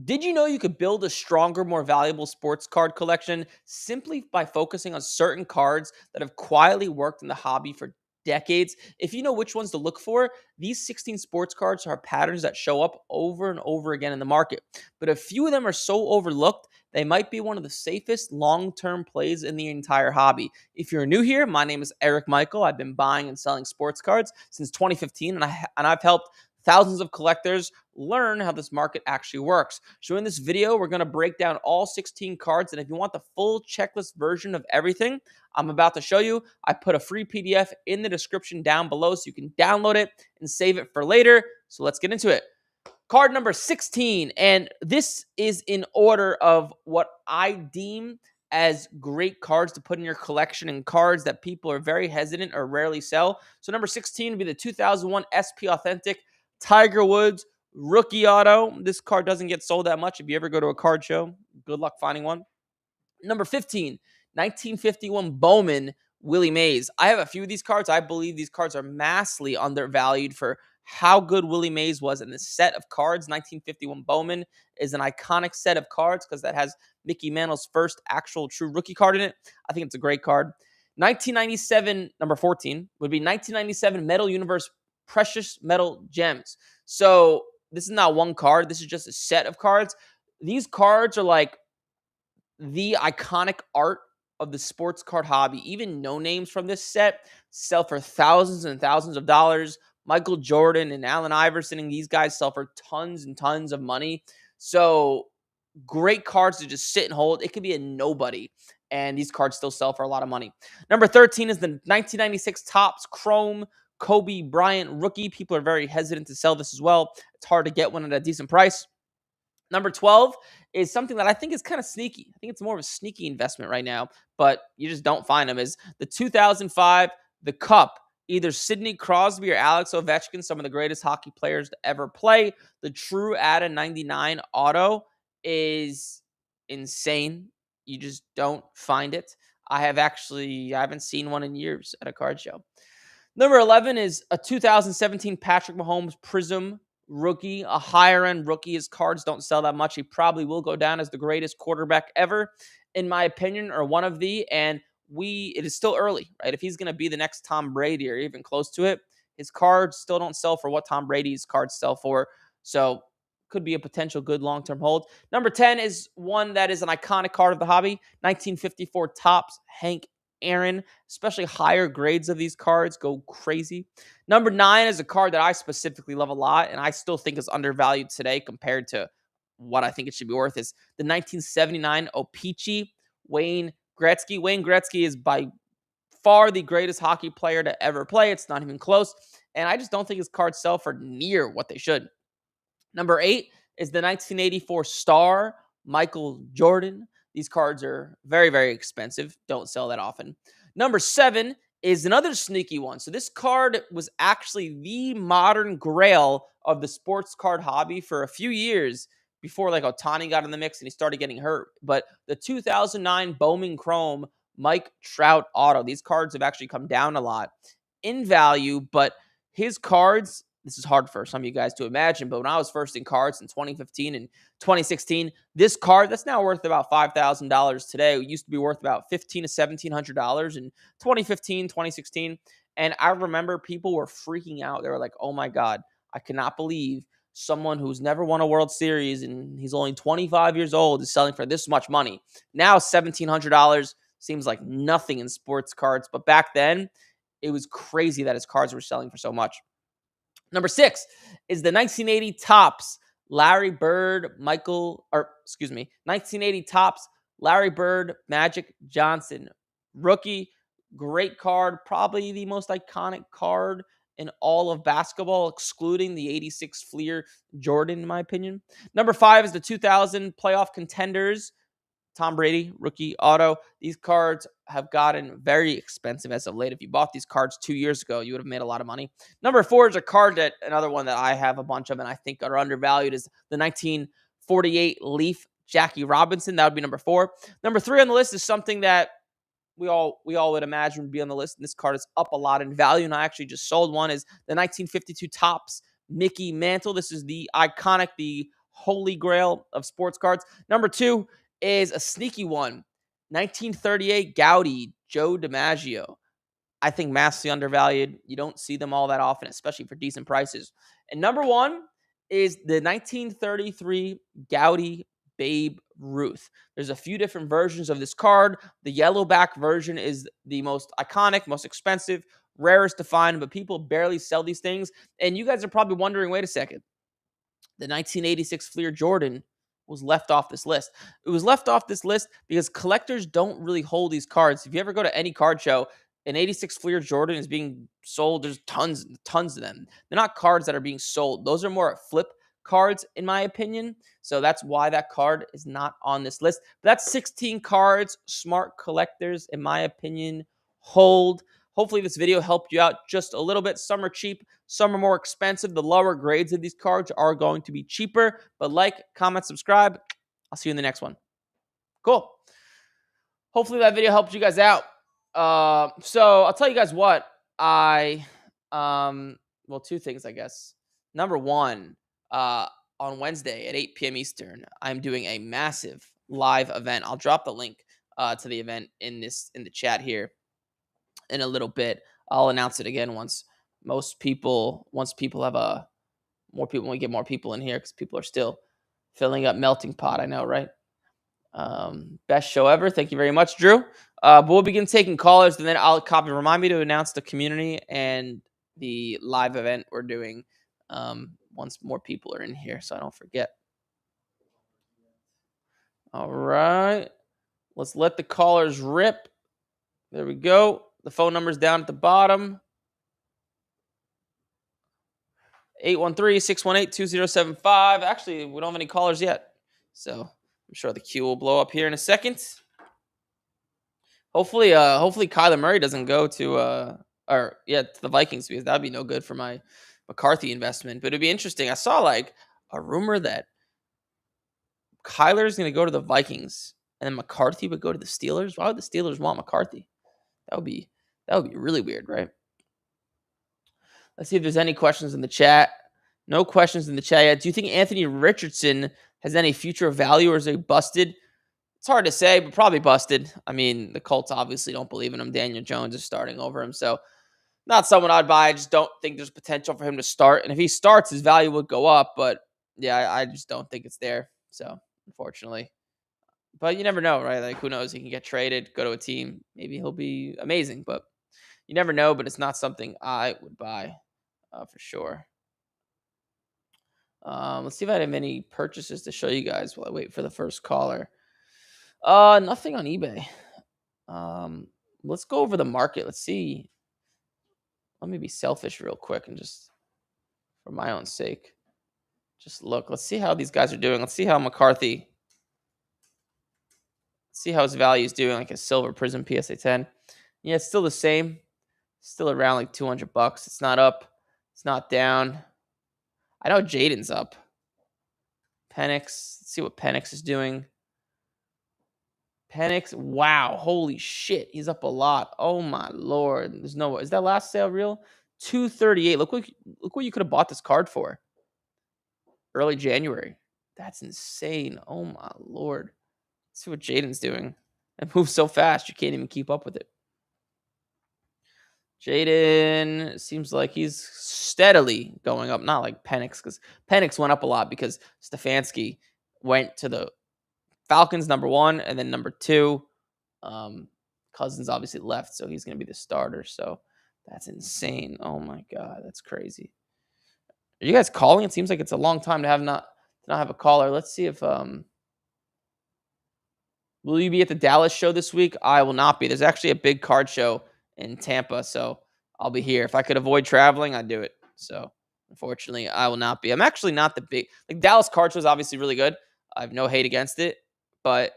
Did you know you could build a stronger, more valuable sports card collection simply by focusing on certain cards that have quietly worked in the hobby for decades? If you know which ones to look for, these 16 sports cards are patterns that show up over and over again in the market. But a few of them are so overlooked, they might be one of the safest long term plays in the entire hobby. If you're new here, my name is Eric Michael. I've been buying and selling sports cards since 2015, and I've helped thousands of collectors learn how this market actually works. So in this video, we're going to break down all 16 cards. And if you want the full checklist version of everything I'm about to show you, I put a free PDF in the description down below so you can download it and save it for later. So let's get into it. Card number 16. And this is in order of what I deem as great cards to put in your collection and cards that people are very hesitant or rarely sell. So number 16 would be the 2001 SP Authentic Tiger Woods rookie auto. This card doesn't get sold that much. If you ever go to a card show, good luck finding one. Number 15, 1951 Bowman Willie Mays. I have a few of these cards. I believe these cards are massively undervalued for how good Willie Mays was in this set of cards. 1951 Bowman is an iconic set of cards because that has Mickey Mantle's first actual true rookie card in it. I think it's a great card. 1997, number 14, would be 1997 Metal Universe Precious Metal Gems. So this is not one card. This is just a set of cards. These cards are like the iconic art of the sports card hobby. Even no names from this set sell for thousands and thousands of dollars. Michael Jordan and Allen Iverson and these guys sell for tons and tons of money. So great cards to just sit and hold. It could be a nobody, and these cards still sell for a lot of money. Number 13 is the 1996 Topps Chrome Kobe Bryant rookie. People are very hesitant to sell this as well. It's hard to get one at a decent price. Number 12 is something that I think is kind of sneaky. I think it's more of a sneaky investment right now, but you just don't find them. Is the 2005 The Cup. Either Sidney Crosby or Alex Ovechkin, some of the greatest hockey players to ever play. The True Atta 99 auto is insane. You just don't find it. I haven't seen one in years at a card show. Number 11 is a 2017 Patrick Mahomes Prism rookie, a higher end rookie. His cards don't sell that much. He probably will go down as the greatest quarterback ever, in my opinion, or one of the. And it is still early, right? If he's going to be the next Tom Brady or even close to it, his cards still don't sell for what Tom Brady's cards sell for. So could be a potential good long-term hold. Number 10 is one that is an iconic card of the hobby, 1954 Topps Hank Aaron. Especially higher grades of these cards go crazy. Number 9 is a card that I specifically love a lot, and I still think is undervalued today compared to what I think it should be worth, is the 1979 O-Pee-Chee Wayne Gretzky. Wayne Gretzky is by far the greatest hockey player to ever play. It's not even close, and I just don't think his cards sell for near what they should. Number 8 is the 1984 Star Michael Jordan. These cards are very, very expensive. Don't sell that often. Number 7 is another sneaky one. So this card was actually the modern grail of the sports card hobby for a few years before like Ohtani got in the mix and he started getting hurt. But the 2009 Bowman Chrome Mike Trout auto. These cards have actually come down a lot in value, but his cards, this is hard for some of you guys to imagine, but when I was first in cards in 2015 and 2016, this card that's now worth about $5,000 today, it used to be worth about $1,500 to $1,700 in 2015, 2016. And I remember people were freaking out. They were like, oh my God, I cannot believe someone who's never won a World Series and he's only 25 years old is selling for this much money. Now $1,700 seems like nothing in sports cards, but back then it was crazy that his cards were selling for so much. Number 6 is the 1980 Topps Larry Bird 1980 Topps Larry Bird Magic Johnson rookie. Great card, probably the most iconic card in all of basketball, excluding the 86 Fleer Jordan, in my opinion. Number 5 is the 2000 Playoff Contenders Tom Brady rookie auto. These cards have gotten very expensive as of late. If you bought these cards 2 years ago, you would have made a lot of money. Number 4 is a card that another one that I have a bunch of and I think are undervalued is the 1948 Leaf Jackie Robinson. That would be number 4. Number 3 on the list is something that we all would imagine would be on the list. And this card is up a lot in value. And I actually just sold one. Is the 1952 Topps Mickey Mantle. This is the iconic, the holy grail of sports cards. Number 2 is a sneaky one. 1938 Gaudi, Joe DiMaggio. I think massively undervalued. You don't see them all that often, especially for decent prices. And number 1 is the 1933 Gaudi Babe Ruth. There's a few different versions of this card. The yellow back version is the most iconic, most expensive, rarest to find, but people barely sell these things. And you guys are probably wondering, wait a second, the 1986 Fleer Jordan was left off this list. It was left off this list because collectors don't really hold these cards. If you ever go to any card show, an 86 Fleer Jordan is being sold. There's tons of them. They're not cards that are being sold. Those are more flip cards, in my opinion. So that's why that card is not on this list. But that's 16 cards smart collectors, in my opinion, hold. Hopefully this video helped you out just a little bit. Some are cheap, some are more expensive. The lower grades of these cards are going to be cheaper. But like, comment, subscribe. I'll see you in the next one. Cool. Hopefully that video helped you guys out. So I'll tell you guys what. Well, two things, I guess. Number one, on Wednesday at 8 p.m. Eastern, I'm doing a massive live event. I'll drop the link to the event in the chat here in a little bit. I'll announce it again once people have more people, when we get more people in here, because people are still filling up Melting Pot. I know, right? Best show ever. Thank you very much, Drew. But we'll begin taking callers, and then I'll remind me to announce the community and the live event we're doing once more people are in here, so I don't forget. All right. Let's let the callers rip. There we go. The phone number's down at the bottom. 813-618-2075. Actually, we don't have any callers yet. So I'm sure the queue will blow up here in a second. Hopefully Kyler Murray doesn't go to the Vikings, because that'd be no good for my McCarthy investment. But it'd be interesting. I saw like a rumor that Kyler's gonna go to the Vikings and then McCarthy would go to the Steelers. Why would the Steelers want McCarthy? That would be really weird, right? Let's see if there's any questions in the chat. No questions in the chat yet. Do you think Anthony Richardson has any future value, or is he busted? It's hard to say, but probably busted. I mean, the Colts obviously don't believe in him. Daniel Jones is starting over him. So not someone I'd buy. I just don't think there's potential for him to start. And if he starts, his value would go up. But yeah, I just don't think it's there. So unfortunately. But you never know, right? Like, who knows? He can get traded, go to a team. Maybe he'll be amazing. But you never know. But it's not something I would buy for sure. Let's see if I have any purchases to show you guys while I wait for the first caller. Nothing on eBay. Let's go over the market. Let's see. Let me be selfish real quick and just, for my own sake, just look. Let's see how these guys are doing. Let's see how McCarthy. See how his value is doing, like a Silver Prism PSA 10. Yeah, it's still the same. Still around like $200. It's not up. It's not down. I know Jaden's up. Penix. Let's see what Penix is doing. Penix, wow, holy shit, he's up a lot. Oh my lord, there's no. Is that last sale real? 238. Look what you could have bought this card for. Early January. That's insane. Oh my lord. Let's see what Jaden's doing. It moves so fast you can't even keep up with it. Jaden seems like he's steadily going up. Not like Penix, because Penix went up a lot because Stefanski went to the Falcons number 1, and then number 2, Cousins obviously left, so he's going to be the starter. So that's insane. Oh my god, that's crazy. Are you guys calling? It seems like it's a long time to not have a caller. Let's see if will you be at the Dallas show this week? I will not be. There's actually a big card show in Tampa, so I'll be here. If I could avoid traveling, I'd do it. So unfortunately, I will not be. I'm actually not the big, like, Dallas card show is obviously really good. I have no hate against it. But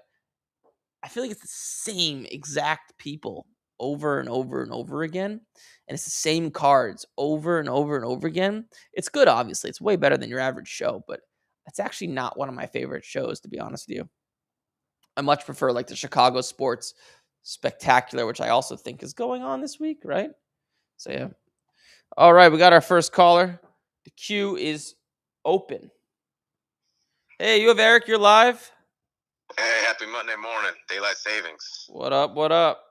I feel like it's the same exact people over and over and over again. And it's the same cards over and over and over again. It's good, obviously. It's way better than your average show, but it's actually not one of my favorite shows, to be honest with you. I much prefer like the Chicago Sports Spectacular, which I also think is going on this week, right? So yeah. All right, we got our first caller. The queue is open. Hey, you have Eric. You're live. Hey, happy Monday morning, daylight savings. What up? What up?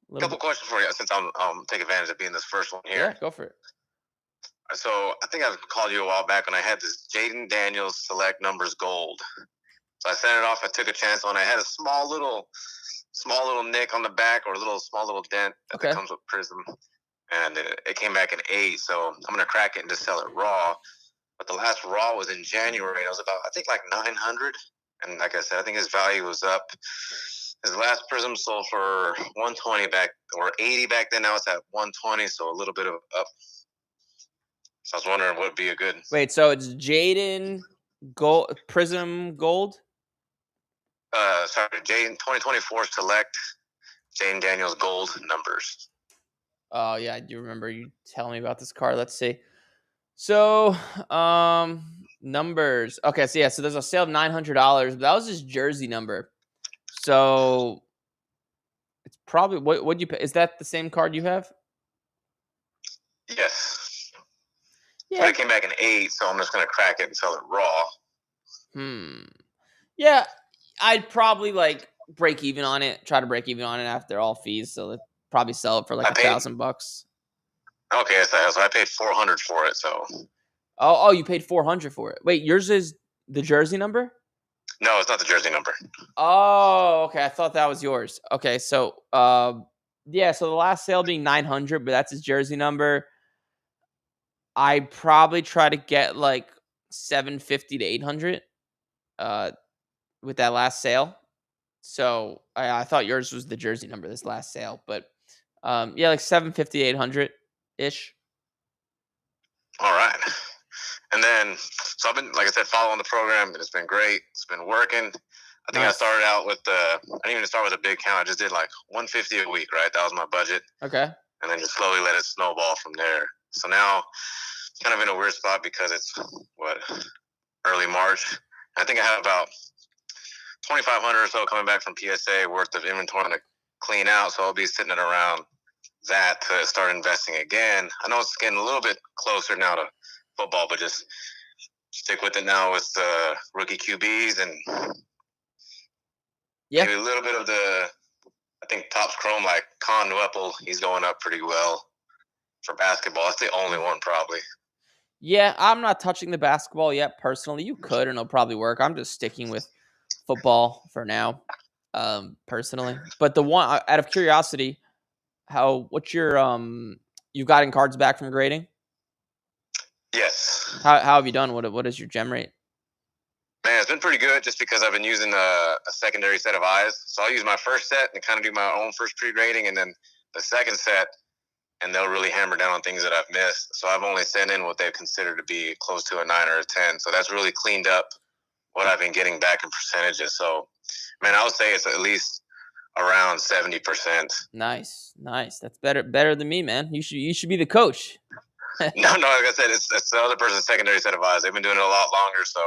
A little Couple bit. questions for you since I'm take advantage of being this first one here. Yeah, go for it. So I think I called you a while back when I had this Jaden Daniels Select Numbers Gold. So I sent it off. I took a chance on it. I had a small little nick on the back or a small little dent that Okay. comes with Prism, and it came back an 8. So I'm gonna crack it and just sell it raw. But the last raw was in January. It was about I think like 900, and like I said, I think his value was up. His last Prism sold for 120 back or 80 back then. Now it's at 120, so a little bit of up. So I was wondering what would be a good. Wait, so it's Jaden Gold Prism Gold? Sorry, Jane 2024 Select Jane Daniels Gold numbers. Oh yeah, I do remember you telling me about this card. Let's see. So, numbers. Okay, so yeah, so there's a sale of $900, but that was his jersey number. So it's probably what you pay. Is that the same card you have? Yes, but Yeah. it came back an 8, so I'm just gonna crack it and sell it raw. Hmm. Yeah, I'd probably like break even on it. Try to break even on it after all fees. So let's probably sell it for like I paid $1,000. okay, so I paid 400 for it. So Oh, you paid 400 for it. Wait, yours is the jersey number? no, it's not the jersey number. Oh, okay. I thought that was yours. Okay, so yeah, so the last sale being 900, but that's his jersey number. I probably try to get like 750 to 800 uh with that last sale. So I thought yours was the jersey number this last sale, but yeah, like 750, 800 ish. All right. And then, so I've been, like I said, following the program, and it's been great. It's been working. I think I Nice. started out with I didn't even start with a big count. I just did like 150 a week, right? That was my budget, Okay. and then just slowly let it snowball from there. So now, it's kind of in a weird spot because it's what early March. I think I have about 2,500 or so coming back from PSA worth of inventory to clean out. So I'll be sitting at around that to start investing again. I know it's getting a little bit closer now to football, but just stick with it now with rookie QBs and Yeah. maybe a little bit of the. I think Topps Chrome, like Con Whipple, he's going up pretty well for basketball. That's the only one probably. Yeah, I'm not touching the basketball yet personally. You could and it'll probably work. I'm just sticking with football for now. Personally. But the one out of curiosity, what's your you've gotten cards back from grading? Yes, How have you done? What is your gem rate? man, it's been pretty good just because I've been using a secondary set of eyes. So I'll use my first set and kind of do my own first pre-grading, and then the second set, and they'll really hammer down on things that I've missed. So I've only sent in what they consider to be close to a 9 or a 10. So that's really cleaned up what I've been getting back in percentages. So, man, I would say it's at least around 70%. Nice, nice. That's better than me, man. You should be the coach. No, no, like I said, it's the other person's secondary set of eyes. They've been doing it a lot longer. So,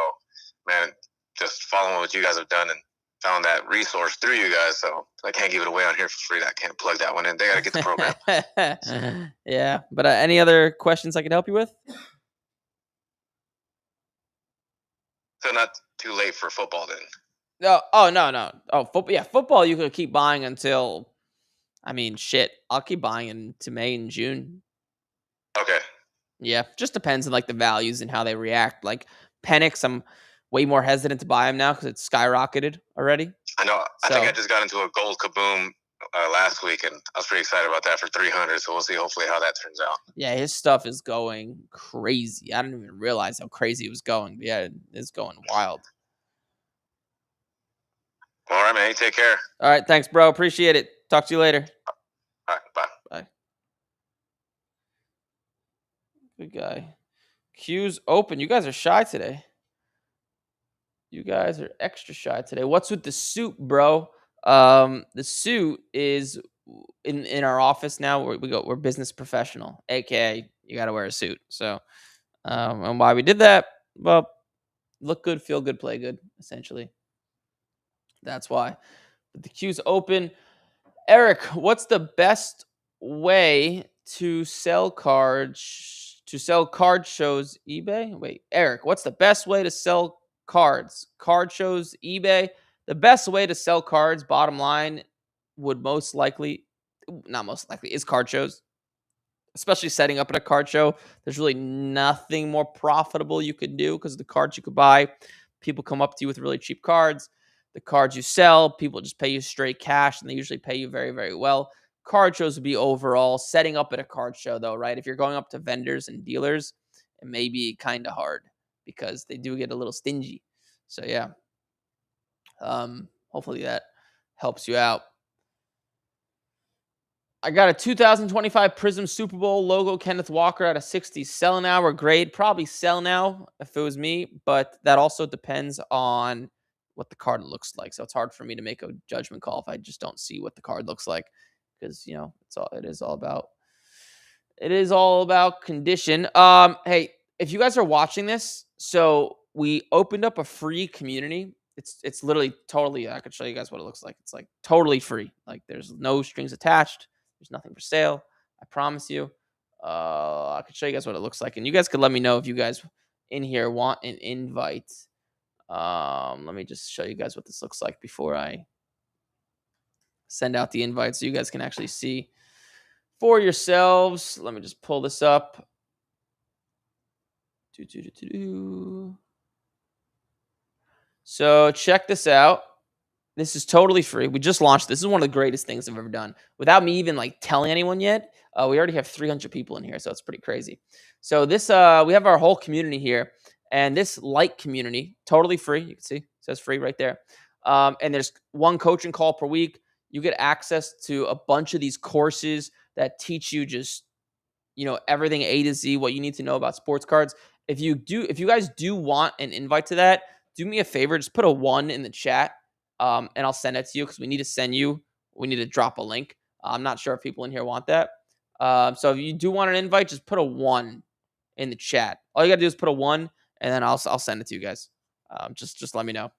man, just following what you guys have done and found that resource through you guys. So I can't give it away on here for free. I can't plug that one in. They got to get the program. Yeah, but any other questions I could help you with? So not too late for football then. No. Oh no, no. Oh, football. Yeah, football. You could keep buying until. I mean, shit. I'll keep buying into May and June. Okay. Yeah, just depends on like the values and how they react. Like Penix, I'm way more hesitant to buy them now because it's skyrocketed already. I know. I think I So just got into a gold kaboom last week, and I was pretty excited about that for 300. So we'll see, hopefully, how that turns out. yeah, his stuff is going crazy. I didn't even realize how crazy it was going. But yeah, it's going wild. All right, man. You take care. All right, thanks, bro. Appreciate it. Talk to you later. All right. Bye. Bye. Good guy. Q's open. You guys are shy today. You guys are extra shy today. What's with the suit, bro? The suit is in our office now. We're business professional, aka you got to wear a suit. So, and why we did that? Well, look good, feel good, play good. Essentially, that's why. But the queue's open. Eric, what's the best way to sell cards? To sell card shows eBay? Wait, Eric, what's the best way to sell cards, card shows, eBay. The best way to sell cards, bottom line, would most likely, not most likely, is card shows. Especially setting up at a card show, there's really nothing more profitable you could do because the cards you could buy, people come up to you with really cheap cards. The cards you sell, people just pay you straight cash, and they usually pay you very, very well. Card shows would be overall setting up at a card show, though, right? If you're going up to vendors and dealers, it may be kind of hard because they do get a little stingy. So yeah, hopefully that helps you out. I got a 2025 Prism Super Bowl logo Kenneth Walker at a 60 sell now or grade. Probably sell now if it was me, but that also depends on what the card looks like. So it's hard for me to make a judgment call if I just don't see what the card looks like, because it is all about condition. Hey, if you guys are watching this, so we opened up a free community. It's literally totally, I could show you guys what it looks like. It's like totally free. Like there's no strings attached. There's nothing for sale. I promise you. I could show you guys what it looks like, and you guys could let me know if you guys in here want an invite. Let me just show you guys what this looks like before I send out the invite, so you guys can actually see for yourselves. Let me just pull this up. So check this out. This is totally free. We just launched. This is one of the greatest things I've ever done without me even like telling anyone yet. We already have 300 people in here, so it's pretty crazy. So this, we have our whole community here, and this light community, totally free. You can see it says free right there. And there's one coaching call per week. You get access to a bunch of these courses that teach you just, everything A to Z, what you need to know about sports cards. If you guys do want an invite to that, do me a favor, just put a 1 in the chat. And I'll send it to you because we need to drop a link. I'm not sure if people in here want that. So if you do want an invite, just put a 1 in the chat. All you got to do is put a 1, and then I'll send it to you guys. Just let me know.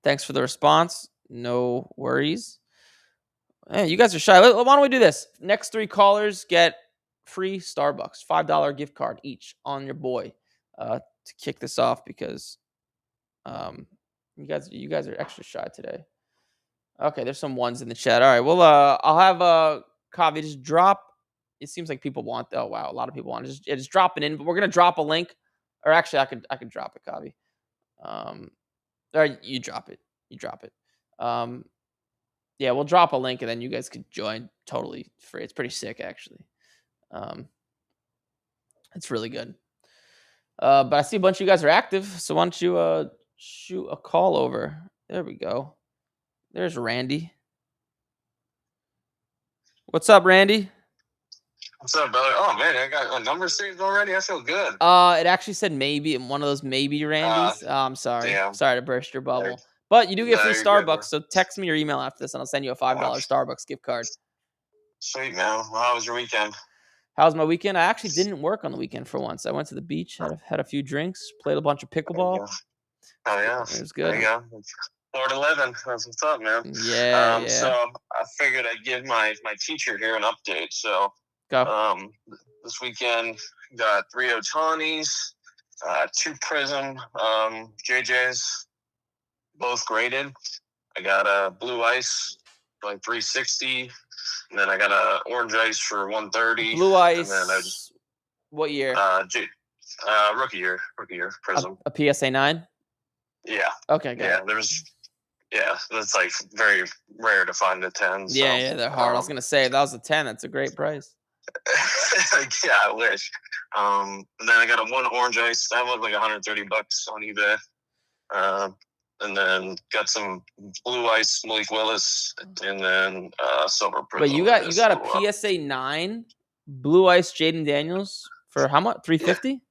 Thanks for the response. No worries. Hey, you guys are shy. Why don't we do this? Next 3 callers get free Starbucks, $5 gift card each on your boy to kick this off because you guys are extra shy today. Okay, there's some 1s in the chat. All right, well, I'll have Kavi just drop. It seems like people want. Oh wow, a lot of people want. Just drop it in. But we're gonna drop a link, or actually, I could drop it, Kavi. Or you drop it. You drop it. Yeah, we'll drop a link, and then you guys could join totally free. It's pretty sick, actually. It's really good. But I see a bunch of you guys are active, so why don't you shoot a call over? There we go. There's Randy. What's up, Randy? What's up, brother? Oh man, I got a number saved already. I feel good. It actually said maybe, one of those maybe Randys. I'm sorry. Damn. Sorry to burst your bubble. But you do get free you're Starbucks, good, so text me your email after this, and I'll send you a $5 Starbucks gift card. Sweet, man. Well, how was your weekend? How was my weekend? I actually didn't work on the weekend for once. I went to the beach, had a few drinks, played a bunch of pickleball. Oh yeah, it was good. There you go. 4-11. That's what's up, man. Yeah. So I figured I'd give my teacher here an update. So go. This weekend got 3 Otanis, 2 Prism JJs, both graded. I got a Blue Ice for like 360, and then I got a Orange Ice for 130. Blue Ice. And then what year? Rookie year Prism. A PSA 9. Yeah. Okay. Good. Yeah, it's like very rare to find a 10. So, yeah, they're hard. I was gonna say if that was a 10, that's a great price. Yeah, I wish. And then I got a 1 Orange Ice that was like $130 on eBay. And then got some Blue Ice Malik Willis, and then Silver Prism. Wait, you got a PSA 9 Blue Ice Jaden Daniels for how much? $350?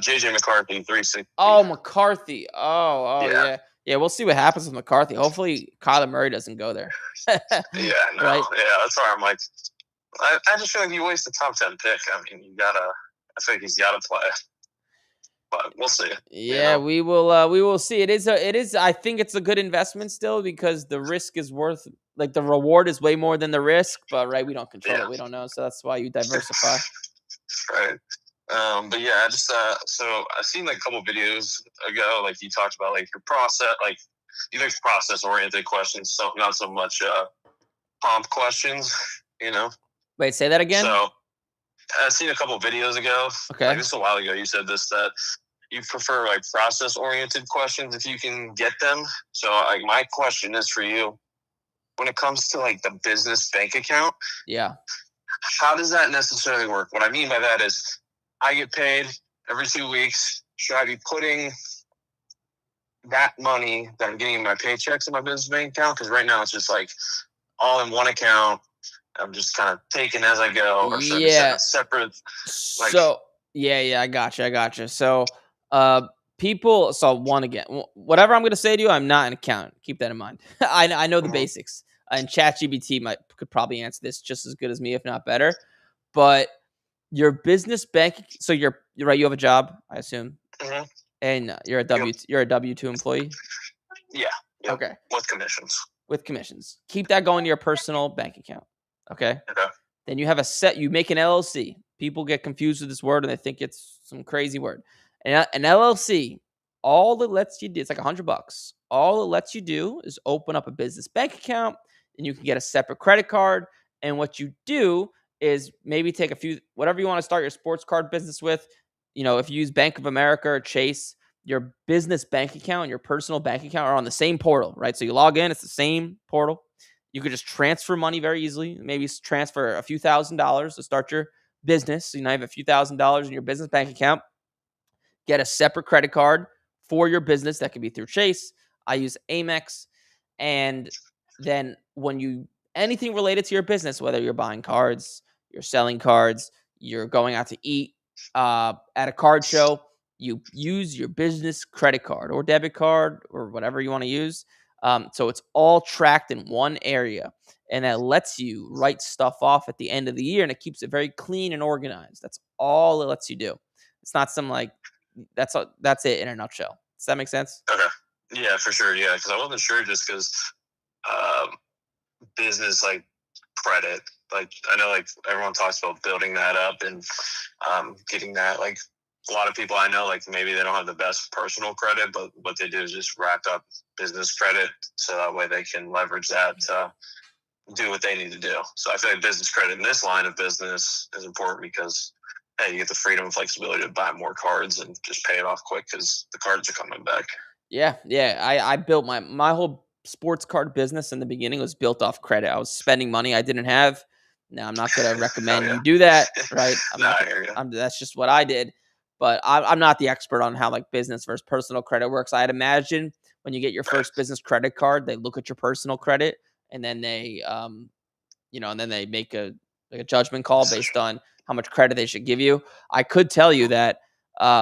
JJ McCarthy, 360. Oh, McCarthy. Yeah. Yeah, we'll see what happens with McCarthy. Hopefully, Kyler Murray doesn't go there. Yeah, no. Right? Yeah, that's why I'm like, I just feel like you waste a top 10 pick. I mean, I think he's gotta play. But we'll see. Yeah, we will see. It is. I think it's a good investment still because the risk is worth, like the reward is way more than the risk. But right, we don't control it. We don't know, so that's why you diversify. Right. But yeah, I just so I seen like a couple videos ago, like you talked about like your process, like you like process oriented questions, so not so much prompt questions, you know. Wait, say that again? So I seen a couple videos ago, like Okay. this a while ago. You said this that you prefer like process oriented questions if you can get them. So like my question is for you when it comes to like the business bank account, Yeah. how does that necessarily work? What I mean by that is I get paid every 2 weeks. Should I be putting that money that I'm getting in my paychecks in my business bank account? Because right now it's just like all in one account. I'm just kind of taking as I go, or should I be setting Yeah. a separate like? So yeah, I gotcha. So uh people so one again, whatever I'm gonna say to you, I'm not an accountant. Keep that in mind. I know the Mhm, basics. And ChatGPT might could probably answer this just as good as me, if not better. But your business bank so you're right, you have a job, I assume, mhm, and yep, you're a W-2 employee? yeah, yep, Okay. with commissions. With commissions. Keep that going to your personal bank account. Okay. Okay. Then you make an LLC. People get confused with this word and they think it's some crazy word. And an LLC, all it lets you do, it's like $100. All it lets you do is open up a business bank account and you can get a separate credit card. And what you do is maybe take a few, whatever you want to start your sports card business with. If you use Bank of America or Chase, your business bank account and your personal bank account are on the same portal, right? So you log in, it's the same portal. You could just transfer money very easily. Maybe transfer a few $1,000s to start your business. So you now have a few $1,000s in your business bank account. Get a separate credit card for your business. That could be through Chase. I use Amex. And then when anything related to your business, whether you're buying cards, you're selling cards, you're going out to eat at a card show, you use your business credit card or debit card or whatever you want to use. So it's all tracked in one area, and that lets you write stuff off at the end of the year, and it keeps it very clean and organized. That's all it lets you do. It's not some like that's it in a nutshell. Does that make sense? Okay. Yeah, for sure. Yeah, because I wasn't sure just because um, business like credit. Like I know, like everyone talks about building that up and getting that. Like a lot of people I know, like maybe they don't have the best personal credit, but what they do is just rack up business credit so that way they can leverage that to do what they need to do. So I feel like business credit in this line of business is important because hey, you get the freedom and flexibility to buy more cards and just pay it off quick because the cards are coming back. Yeah. I built my whole sports card business in the beginning was built off credit. I was spending money I didn't have. Now I'm not gonna Oh recommend yeah, you do that, right? I'm no, not I gonna. hear you. That's just what I did. But I'm not the expert on how like business versus personal credit works. I'd imagine when you get your Right. first business credit card, they look at your personal credit and then they make a judgment call based Decision. on how much credit they should give you. I could tell you that.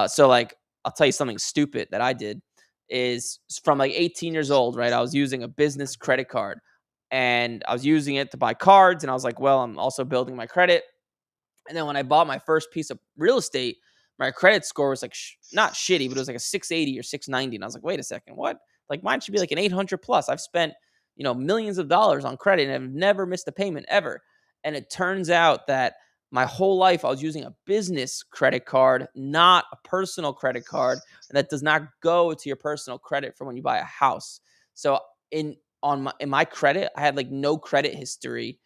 So like I'll tell you something stupid that I did is from like 18 years old, right? I was using a business credit card and I was using it to buy cards, and I was like, well, I'm also building my credit. And then when I bought my first piece of real estate, my credit score was like not shitty, but it was like a 680 or 690. And I was like, wait a second, what? Like mine should be like an 800 plus. I've spent, millions of dollars on credit and I've never missed a payment ever. And it turns out that my whole life I was using a business credit card, not a personal credit card. And that does not go to your personal credit for when you buy a house. So in my credit, I had like no credit history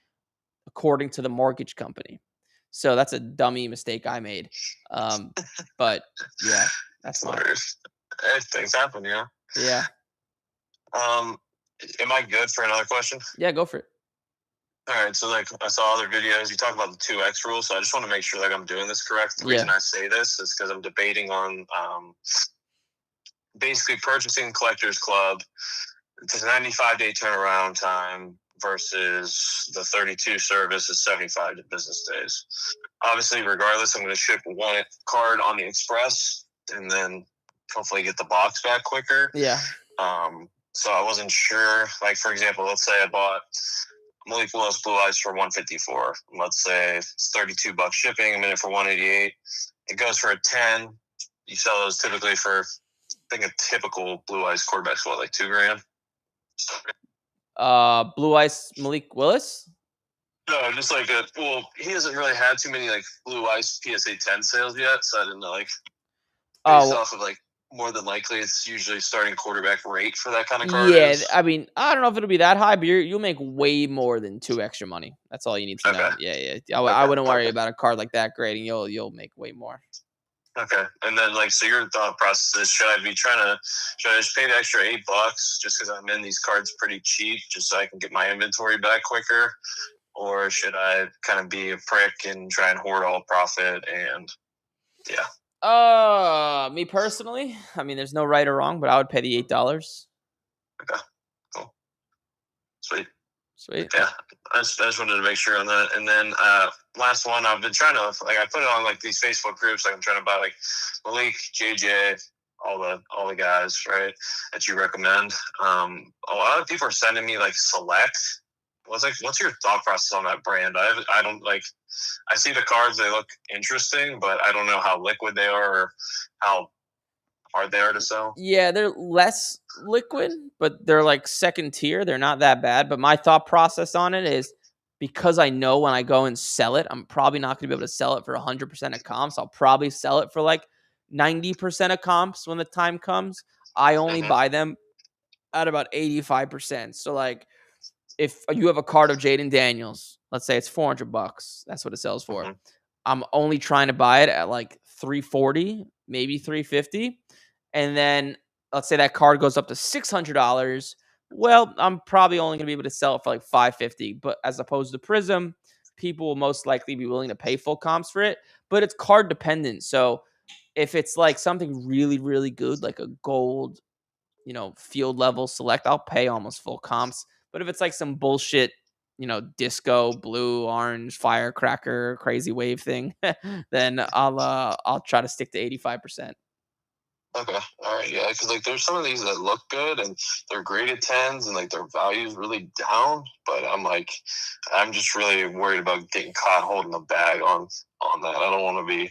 according to the mortgage company. So that's a dummy mistake I made. Um, but yeah, that's my Hilarious. Hey, things happen, you know. yeah. Um, am I good for another question? Yeah, go for it. All right, so like I saw other videos, you talk about the 2x rule, so I just want to make sure like I'm doing this correct. The reason Yeah. I say this is because I'm debating on basically purchasing Collectors Club. It's a 95-day turnaround time versus the 32 service is 75 business days. Obviously, regardless, I'm going to ship one card on the express and then hopefully get the box back quicker. Yeah. So I wasn't sure. Like for example, let's say I bought Malik Willis Blue Eyes for 154. Let's say it's $32 shipping. I'm in it for 188. It goes for a 10. You sell those typically for I think a typical Blue Eyes quarterback's what, like $2,000? Blue Ice Malik Willis? No, just like he hasn't really had too many like blue ice PSA 10 sales yet, so I didn't know, like, based Oh, off of like more than likely it's usually starting quarterback rate for that kind of card yeah. is. I mean, I don't know if it'll be that high, but you'll make way more than 2 extra money. That's all you need to Okay. know. Yeah, yeah. I Okay. wouldn't worry Okay. about a card like that grading. You'll make way more. Okay. And then like, so your thought process is, should I just pay the extra $8 just because I'm in these cards pretty cheap, just so I can get my inventory back quicker? Or should I kind of be a prick and try and hoard all profit? And yeah. Me personally, I mean, there's no right or wrong, but I would pay the $8. Okay. Cool. Sweet. Sweet. Yeah, I just wanted to make sure on that. And then last one, I've been trying to, like, I put it on like these Facebook groups. Like, I'm trying to buy like Malik, JJ, all the guys, right, that you recommend. A lot of people are sending me like Select. What's your thought process on that brand? I don't like. I see the cards; they look interesting, but I don't know how liquid they are or how hard they are to sell. Yeah, they're less liquid, but they're like second tier. They're not that bad. But my thought process on it is because I know when I go and sell it, I'm probably not going to be able to sell it for 100% of comps. I'll probably sell it for like 90% of comps when the time comes. I only Mm-hmm. buy them at about 85%. So like if you have a card of Jaden Daniels, let's say it's $400, that's what it sells for. Mm-hmm. I'm only trying to buy it at like 340, maybe 350. And then let's say that card goes up to $600. Well, I'm probably only going to be able to sell it for like 550. But as opposed to Prism, people will most likely be willing to pay full comps for it. But it's card dependent. So if it's like something really, really good, like a gold, field level select, I'll pay almost full comps. But if it's like some bullshit, disco, blue, orange, firecracker, crazy wave thing, then I'll try to stick to 85%. Okay. All right. Yeah. Because like, there's some of these that look good and they're graded tens and like their value is really down. But I'm just really worried about getting caught holding the bag on that. I don't want to be.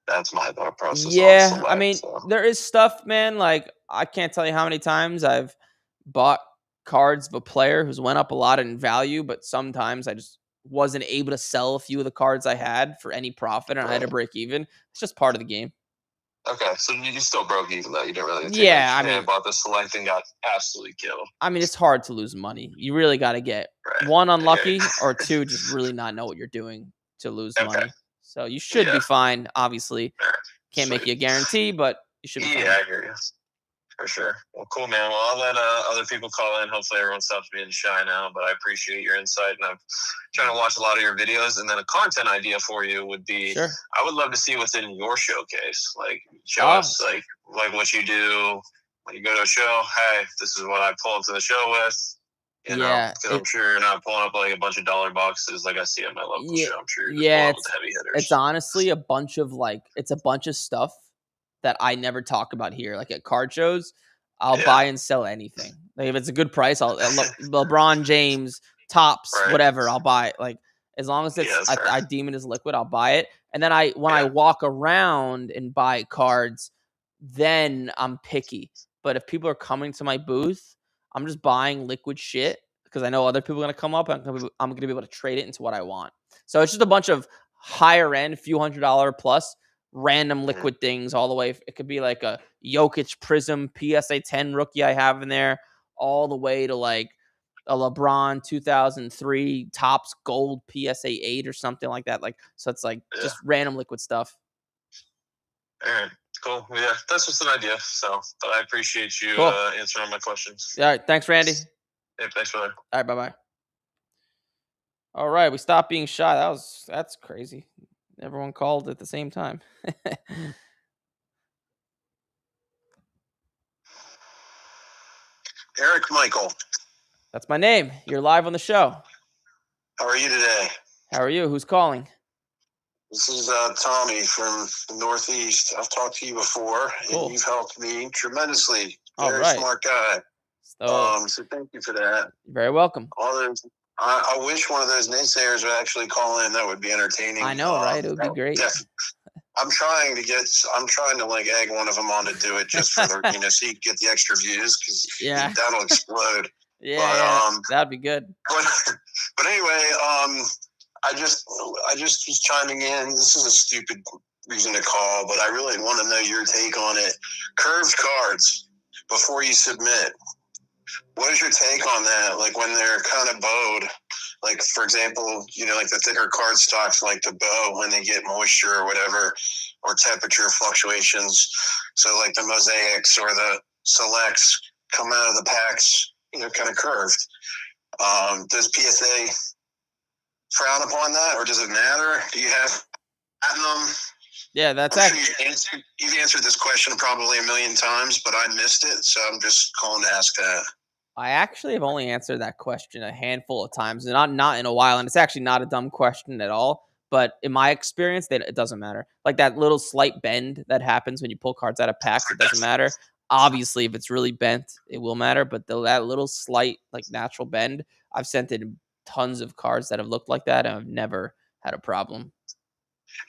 That's my thought process on Yeah, I select. mean, So there is stuff, man. Like I can't tell you how many times I've bought cards of a player who's went up a lot in value, but sometimes I just wasn't able to sell a few of the cards I had for any profit, and I had to right. break even. It's just part of the game. Okay. So you still broke even though. You didn't really take like, Yeah, I hey, I mean, bought this select and got absolutely killed. it's hard to lose money. You really got to get Right. one Okay. unlucky or two just really not know what you're doing to lose Okay. money. So you should Yeah. be fine. Obviously, All right. can't make Sweet. you a guarantee, but you should be Yeah, fine. I hear you. For sure. Well, cool, man. Well, I'll let other people call in. Hopefully, everyone stops being shy now. But I appreciate your insight, and I'm trying to watch a lot of your videos. And then a content idea for you would be: Sure. I would love to see what's in your showcase. Like, show Oh, us like what you do when you go to a show. Hey, this is what I pull up to the show with. yeah. Because I'm sure you're not pulling up like a bunch of dollar boxes like I see at my local Yeah, show. I'm sure you're just yeah. pulling up with It's the heavy it's hitters. honestly a bunch of stuff that I never talk about here. Like at card shows, I'll Yeah. buy and sell anything. Like if it's a good price, I'll LeBron James tops Right. whatever. I'll buy it. Like as long as Yeah, it's that's fair. I deem it as liquid, I'll buy it. And then when I Yeah. walk around and buy cards, then I'm picky. But if people are coming to my booth, I'm just buying liquid shit because I know other people are gonna come up. And I'm gonna be able to trade it into what I want. So it's just a bunch of higher end, few $100 plus random Mhm. liquid things all the way. It could be like a Jokic Prism PSA 10 rookie I have in there, all the way to like a LeBron 2003 Tops Gold PSA 8 or something like that. Like so, it's like Yeah. just random liquid stuff. All right, cool. Yeah, that's just an idea. So, but I appreciate you Cool. answering all my questions. All right, thanks, Randy. Yeah, thanks, brother. All right, bye bye. All right, we stopped being shy. That's crazy. Everyone called at the same time. Eric Michael, That's my name. You're live on the show. how are you today? How are you? Who's calling? This is Tommy from the Northeast. I've talked to you before, Cool. and you've helped me tremendously. All Very right. smart guy. So So thank you for that. you're very welcome. All those, I wish one of those naysayers would actually call in. That would be entertaining. I know, right? It would be great. I'm trying to like egg one of them on to do it just for the, so you can get the extra views because Yeah. that'll explode. Yeah, But, that'd be good. but anyway, I just was chiming in. This is a stupid reason to call, but I really want to know your take on it. Curved cards before you submit. What is your take on that? Like when they're kind of bowed, like for example, like the thicker card stocks, like the bow when they get moisture or whatever, or temperature fluctuations. So like the mosaics or the selects come out of the packs, kind of curved. Does PSA frown upon that, or does it matter? Do you have platinum? Yeah, that's I'm sure you've answered this question probably a million times, but I missed it, so I'm just calling to ask that. I actually have only answered that question a handful of times, and not in a while, and it's actually not a dumb question at all. But in my experience, it doesn't matter. Like that little slight bend that happens when you pull cards out of packs, it doesn't matter. Obviously, if it's really bent, it will matter. But that little slight, like natural bend, I've sent in tons of cards that have looked like that, and I've never had a problem.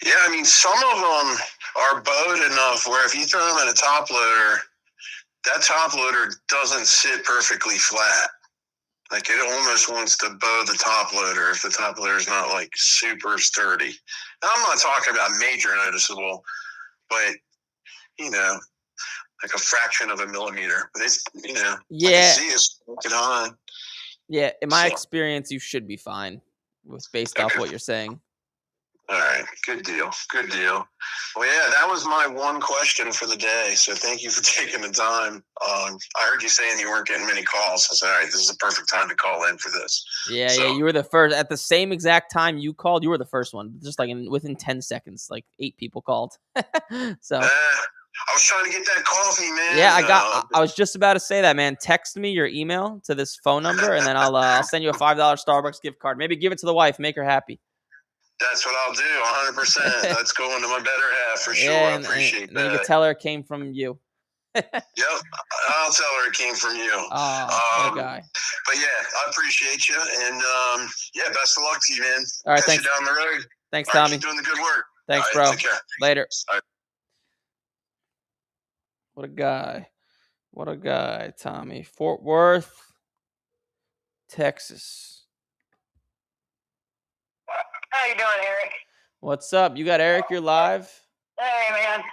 Yeah, I mean, some of them are bowed enough where if you throw them in a top loader, that top loader doesn't sit perfectly flat. Like it almost wants to bow the top loader if the top loader is not like super sturdy. Now, I'm not talking about major noticeable, but like a fraction of a millimeter. But it's yeah, I can see it's working on. Yeah, in my experience, you should be fine based off what you're saying. All right, good deal. Good deal. Well, yeah, that was my one question for the day. So thank you for taking the time. I heard you saying you weren't getting many calls. I said, all right, this is the perfect time to call in for this. Yeah, you were the first. At the same exact time you called, you were the first one. Just like within 10 seconds, like 8 people called. So I was trying to get that coffee, man. Yeah, I was just about to say that, man. Text me your email to this phone number, and then I'll send you a $5 Starbucks gift card. Maybe give it to the wife, make her happy. That's what I'll do, 100%. That's going to my better half for sure. I appreciate that. You can tell her it came from you. Yep, I'll tell her it came from you. Oh, what a guy. But yeah, I appreciate you, and yeah, best of luck to you, man. All right, catch thanks. you down the road. Thanks, All right, Tommy. keep doing the good work. Thanks, right, bro. Take care. Later. All right. What a guy. What a guy, Tommy. Fort Worth, Texas. How you doing, Eric? What's up? You got Eric, you're live. Hey, man.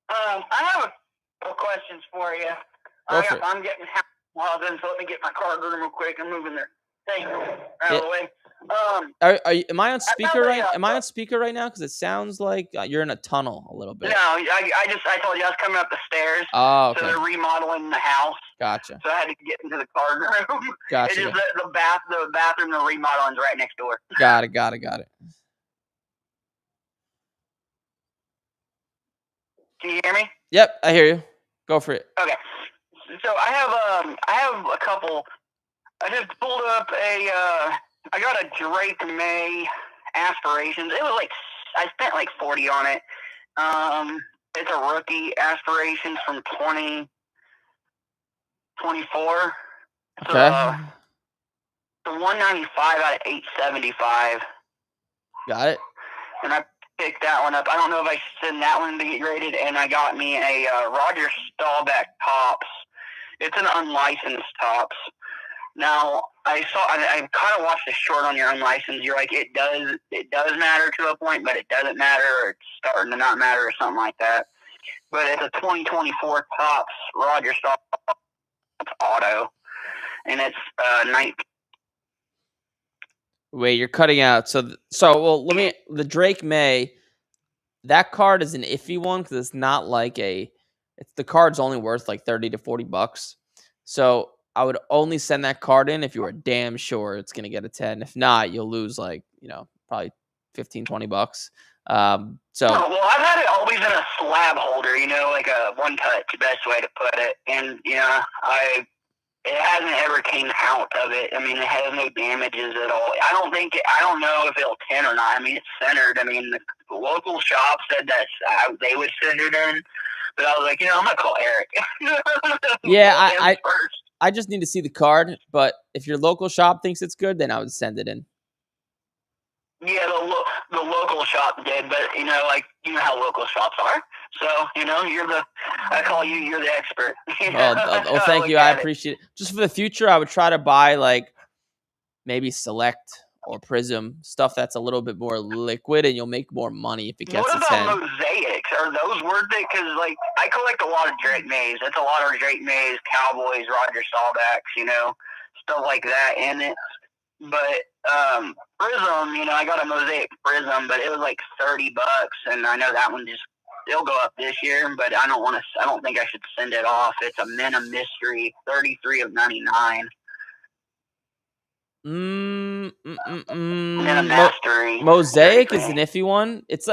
I have a couple questions for you. I'm getting house in, so let me get my card room real quick. I'm moving there. Thing out of the way. Am I on speaker right? Am I on speaker right now? Because it sounds like you're in a tunnel a little bit. No, I told you I was coming up the stairs. Oh, okay. So they're remodeling the house. Gotcha. So I had to get into the card room. Gotcha. It's just the bathroom, the remodeling's right next door. Got it. Can you hear me? Yep, I hear you. Go for it. Okay. So I have a couple. I just pulled up I got a Drake May Aspirations. It was like, I spent like 40 on it. It's a rookie Aspirations from 2024. Okay. The 195 out of 875. Got it. And I picked that one up. I don't know if I should send that one to get graded. And I got me a Roger Staubach Topps. It's an unlicensed Topps. Now, I kind of watched a short on your unlicensed. You're like, it does matter to a point, but it doesn't matter, or it's starting to not matter, or something like that. But it's a 2024 Topps Roger Staubach auto, and it's 19. Wait, you're cutting out. Well, the Drake May, that card is an iffy one because it's not like the card's only worth like $30 to $40. So I would only send that card in if you were damn sure it's gonna get a 10. If not, you'll lose probably $15, $20. Well, I've had it always in a slab holder, like a one touch, best way to put it, and it hasn't ever came out of it. I mean, it has no damages at all. I don't know if it'll 10 or not. I mean, it's centered. I mean, the local shop said that they would send it in, but I was like, I'm gonna call Eric. Yeah, I just need to see the card, but if your local shop thinks it's good, then I would send it in. Yeah, the local shop did, but how local shops are. So I call you. You're the expert. Well, thank you. I appreciate it. Just for the future, I would try to buy maybe Select or Prism, stuff that's a little bit more liquid, and you'll make more money if it gets What to 10. about mosaics? Are those worth it? Because, like, I collect a lot of Drake Mays. That's a lot of Drake Mays, Cowboys, Roger Staubachs, stuff like that in it. But Prism, I got a mosaic Prism, but it was like $30, and I know that one it'll go up this year, but I don't think I should send it off. It's a Mina Mystery, 33 of 99. Mina Mastery. Mosaic is an iffy one. It's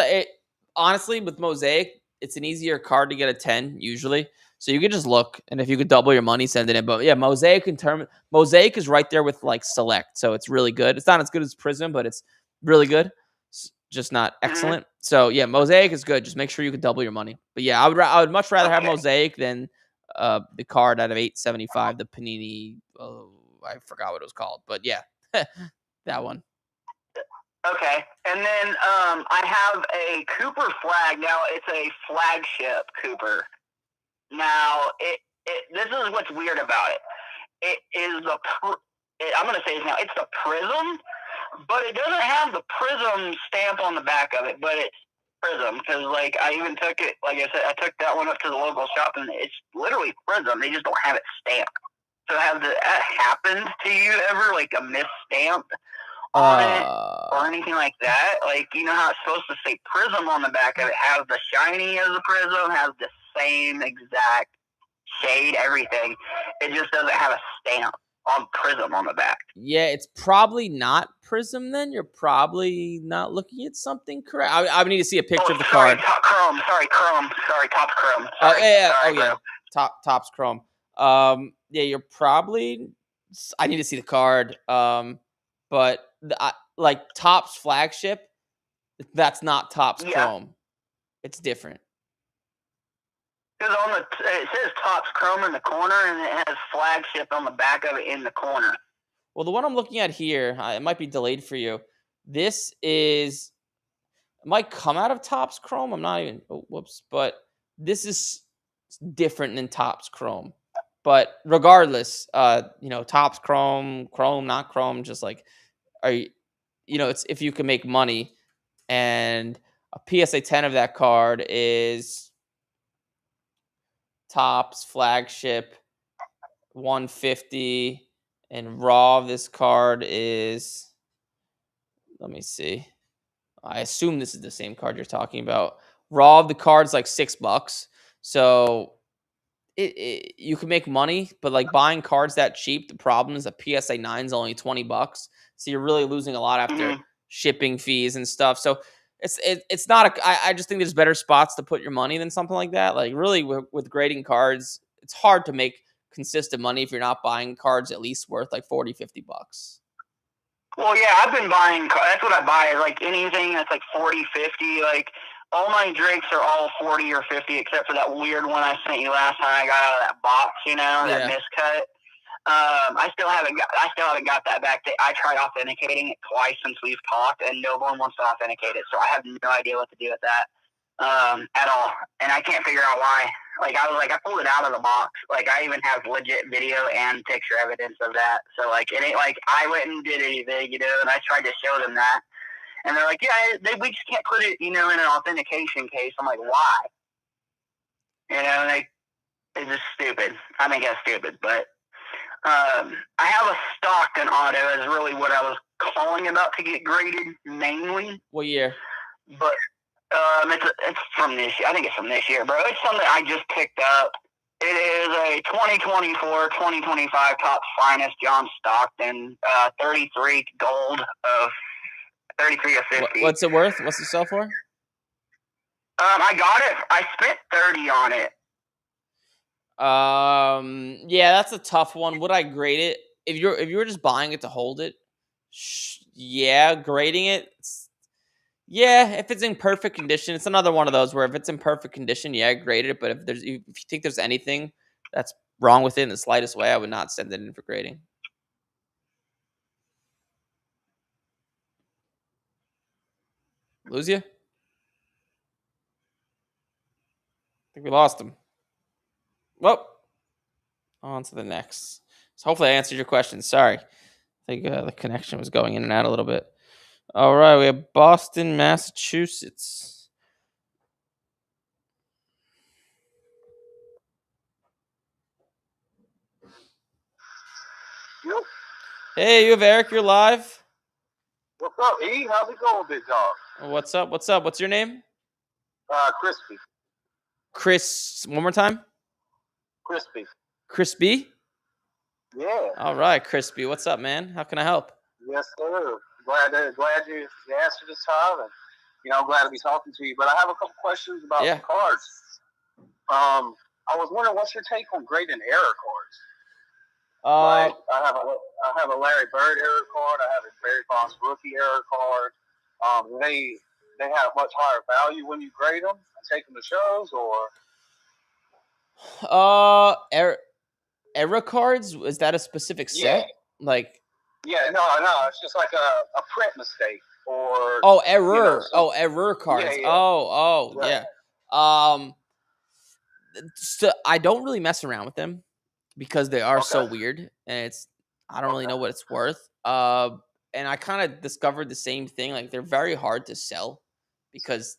honestly, with Mosaic, it's an easier card to get a 10 usually. So you could just look, and if you could double your money, send it in. But yeah, Mosaic is right there with like Select, so it's really good. It's not as good as Prism, but it's really good. It's just not excellent. So yeah, Mosaic is good. Just make sure you could double your money. But yeah, I would much rather have Mosaic than the card out of 875, the Panini. I forgot what it was called, but yeah, that one. Okay, and then I have a Cooper flag. Now it's a flagship Cooper. Now this is what's weird about it. It is I'm going to say it now. It's the Prism, but it doesn't have the Prism stamp on the back of it. But it's Prism because, like, I even took it. Like I said, I took that one up to the local shop, and it's literally Prism. They just don't have it stamped. So have that happened to you ever, like a misstamp on it or anything like that? Like, how it's supposed to say Prism on the back of it, has the shiny as a Prism, has the same exact shade, everything. It just doesn't have a stamp on Prism on the back. Yeah, it's probably not Prism then. You're probably not looking at something correct. I would need to see a picture of the card. Chrome. Sorry, Topps Chrome. Topps Chrome. Yeah, you're probably. I need to see the card. But like Topps flagship, that's not Topps Chrome. It's different. Because it says Topps Chrome in the corner, and it has flagship on the back of it in the corner. Well, the one I'm looking at here, it might be delayed for you. It might come out of Topps Chrome. I'm not even. But this is different than Topps Chrome. But regardless, Topps Chrome, not Chrome, just like, it's if you can make money, and a PSA 10 of that card is Topps flagship 150, and raw of this card is, let me see. I assume this is the same card you're talking about. Raw of the card's like $6. So you can make money, but like buying cards that cheap, the problem is a PSA 9 is only $20. So you're really losing a lot after shipping fees and stuff. So it's not I just think there's better spots to put your money than something like that. Like really with grading cards, it's hard to make consistent money if you're not buying cards at least worth like $40-$50. Well, yeah, I've been buying. That's what I buy. Like anything that's like $40-$50. Like all my Drakes are all 40 or 50, except for that weird one I sent you last time. I got out of that box, that miscut. I still haven't got that back. I tried authenticating it twice since we've talked, and no one wants to authenticate it. So I have no idea what to do with that at all, and I can't figure out why. Like I pulled it out of the box. Like I even have legit video and picture evidence of that. So like it ain't like I went and did anything, and I tried to show them that, and they're like, yeah, we just can't put it, in an authentication case. I'm like, why? It's just stupid. I think that's stupid, but. I have a Stockton auto is really what I was calling about to get graded mainly. What year? But it's from this year. I think it's from this year, bro. It's something I just picked up. It is a 2024-2025 Topps Finest John Stockton, 33 gold of 33 of 50. What's it worth? What's it sell for? I got it. I spent 30 on it. Yeah, that's a tough one. Would I grade it if you were just buying it to hold it? Yeah, grading it. Yeah, if it's in perfect condition, it's another one of those where if it's in perfect condition, yeah, grade it. But if you think there's anything that's wrong with it in the slightest way, I would not send it in for grading. Lose you? I think we lost him. Well, on to the next. So hopefully I answered your question. Sorry. I think the connection was going in and out a little bit. All right, we have Boston, Massachusetts. Yep. Hey, you have Eric. You're live. What's up, E? How's it going, big dog? What's up? What's up? What's your name? Crispy. Chris. One more time. Crispy. Crispy. Yeah. All right, Crispy. What's up, man? How can I help? Yes, sir. Glad you answered this time, and I'm glad to be talking to you. But I have a couple questions about the cards. I was wondering, what's your take on grading error cards? Like, I have a Larry Bird error card. I have a Barry Bonds rookie error card. They have much higher value when you grade them and take them to shows, or error cards. Is that a specific set? Yeah. No. It's just like a print mistake or error. Error cards. Yeah. Yeah. So I don't really mess around with them because they are so weird, and I don't really know what it's worth. And I kind of discovered the same thing. Like, they're very hard to sell because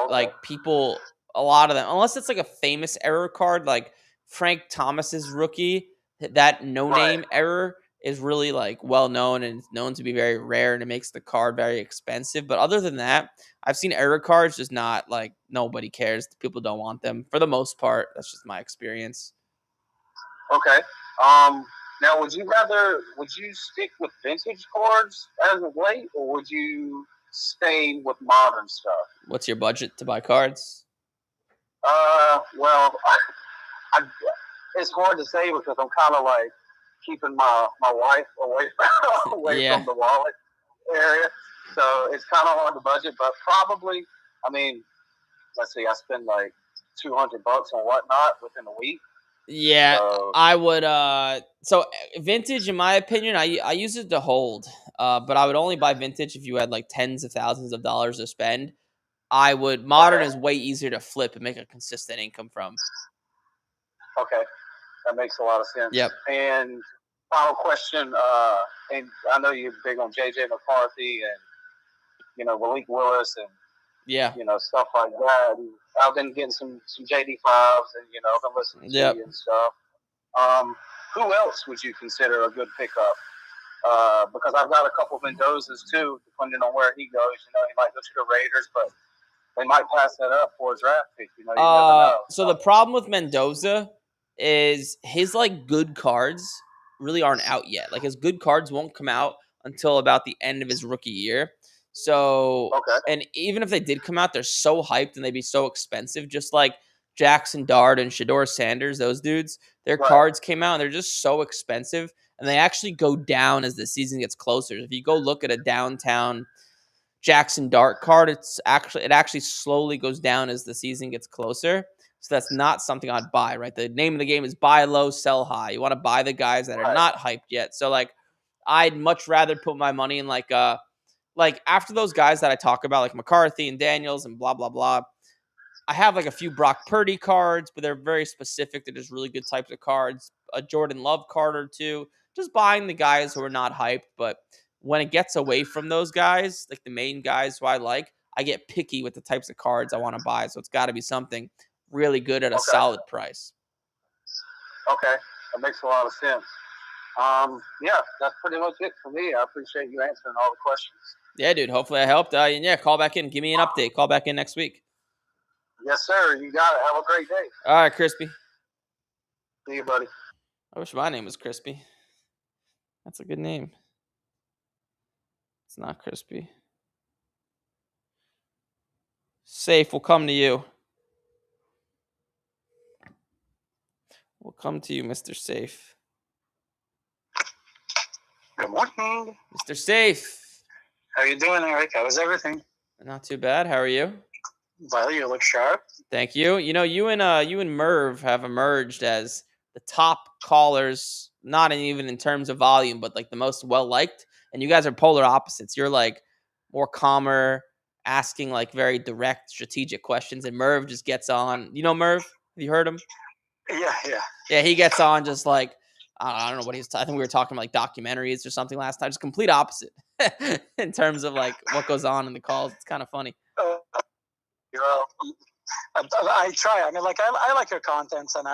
like people, a lot of them, unless it's like a famous error card, like Frank Thomas's rookie, that no-name error is really like well known and it's known to be very rare, and it makes the card very expensive. But other than that, I've seen error cards just not like, nobody cares. People don't want them for the most part. That's just my experience. Okay. Now, would you stick with vintage cards as of late, or would you stay with modern stuff? What's your budget to buy cards? Well, it's hard to say because I'm kind of like keeping my wife away from the wallet area, so it's kind of hard to budget. But probably, I mean, let's see, I spend like $200 on whatnot within a week. Yeah, so I would. So vintage, in my opinion, I use it to hold. But I would only buy vintage if you had like tens of thousands of dollars to spend. Modern is way easier to flip and make a consistent income from. Okay, that makes a lot of sense. Yep. And final question, and I know you're big on JJ McCarthy and Malik Willis and stuff like that. I've been getting some JD5s and I've been listening to you and stuff. Who else would you consider a good pickup? Because I've got a couple of Mendozas too, depending on where he goes. He might go to the Raiders, but they might pass that up for a draft pick. You never know. So the problem with Mendoza is his like good cards really aren't out yet. Like, his good cards won't come out until about the end of his rookie year. So, and even if they did come out, they're so hyped and they'd be so expensive. Just like Jackson Dart and Shedeur Sanders, those dudes, their cards came out and they're just so expensive, and they actually go down as the season gets closer. If you go look at a downtown Jackson Dart card, it actually slowly goes down as the season gets closer. So that's not something I'd buy, right? The name of the game is buy low, sell high. You want to buy the guys that are not hyped yet. So like, I'd much rather put my money in like after those guys that I talk about, like McCarthy and Daniels and blah, blah, blah, I have like a few Brock Purdy cards, but they're very specific. They're just really good types of cards. A Jordan Love card or two. Just buying the guys who are not hyped. But when it gets away from those guys, like the main guys who I like, I get picky with the types of cards I want to buy. So it's got to be something really good at a solid price. Okay. That makes a lot of sense. Yeah, that's pretty much it for me. I appreciate you answering all the questions. Yeah, dude. Hopefully I helped. And yeah, call back in. Give me an update. Call back in next week. Yes, sir. You got it. Have a great day. All right, Crispy. See you, buddy. I wish my name was Crispy. That's a good name. It's not Crispy. Safe, we'll come to you. We'll come to you, Mr. Safe. Good morning. Mr. Safe. How you doing, Eric? How is everything? Not too bad. How are you? Well, you look sharp. Thank you. You and Merv have emerged as the top callers, not even in terms of volume, but like the most well-liked. And you guys are polar opposites. You're like more calmer, asking like very direct, strategic questions. And Merv just gets on. You know Merv? Have you heard him? Yeah. Yeah, he gets on just like, I don't know what I think we were talking like documentaries or something last time. Just complete opposite in terms of like what goes on in the calls. It's kind of funny. I try. I mean, like I like your content, and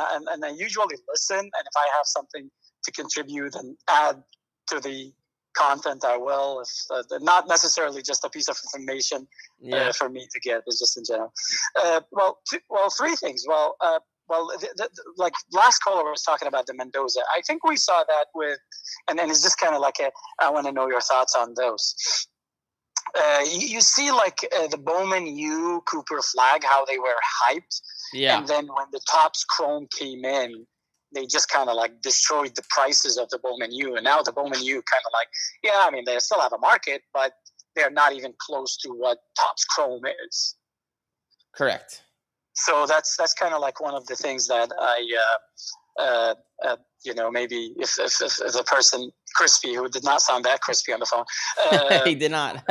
I usually listen. And if I have something to contribute and add to the content, I will. If not necessarily just a piece of information for me to get, but just in general. Three things. Like last caller was talking about the Mendoza. I think we saw that with, and then it's just kind of like I want to know your thoughts on those. You see like the Bowman U Cooper flag, how they were hyped. Yeah. And then when the Topps Chrome came in, they just kind of like destroyed the prices of the Bowman U. And now the Bowman U kind of like, yeah, I mean, they still have a market, but they're not even close to what Topps Chrome is. Correct. So that's kind of like one of the things that I, maybe if the person crispy, who did not sound that crispy on the phone, he did not.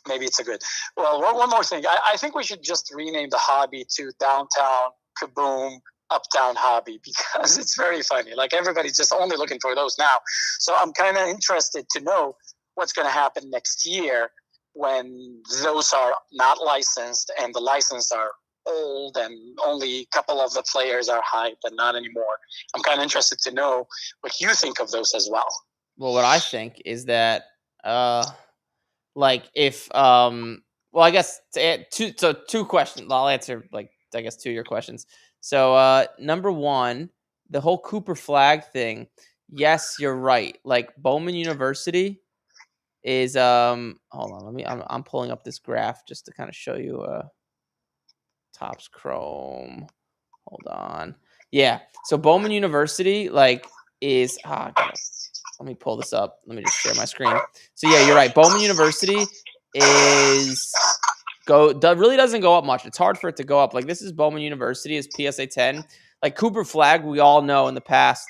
Maybe it's a good. Well, one more thing. I think we should just rename the hobby to Downtown Kaboom Uptown Hobby, because it's very funny. Like everybody's just only looking for those now. So I'm kind of interested to know what's going to happen next year when those are not licensed and the licensed are old and only a couple of the players are hyped and not anymore. I'm kind of interested to know what you think of those as well. Well, what I think is that like if I guess two questions. I'll answer like I guess two of your questions. So number one, the whole Cooper flag thing. Yes, you're right. Like Bowman University is hold on, I'm pulling up this graph just to kind of show you Topps Chrome. Hold on. Yeah. So Bowman University like is let me pull this up. Let me just share my screen. So yeah, you're right. Bowman University is really doesn't go up much. It's hard for it to go up. Like this is Bowman University is PSA 10. Like Cooper flag, we all know in the past,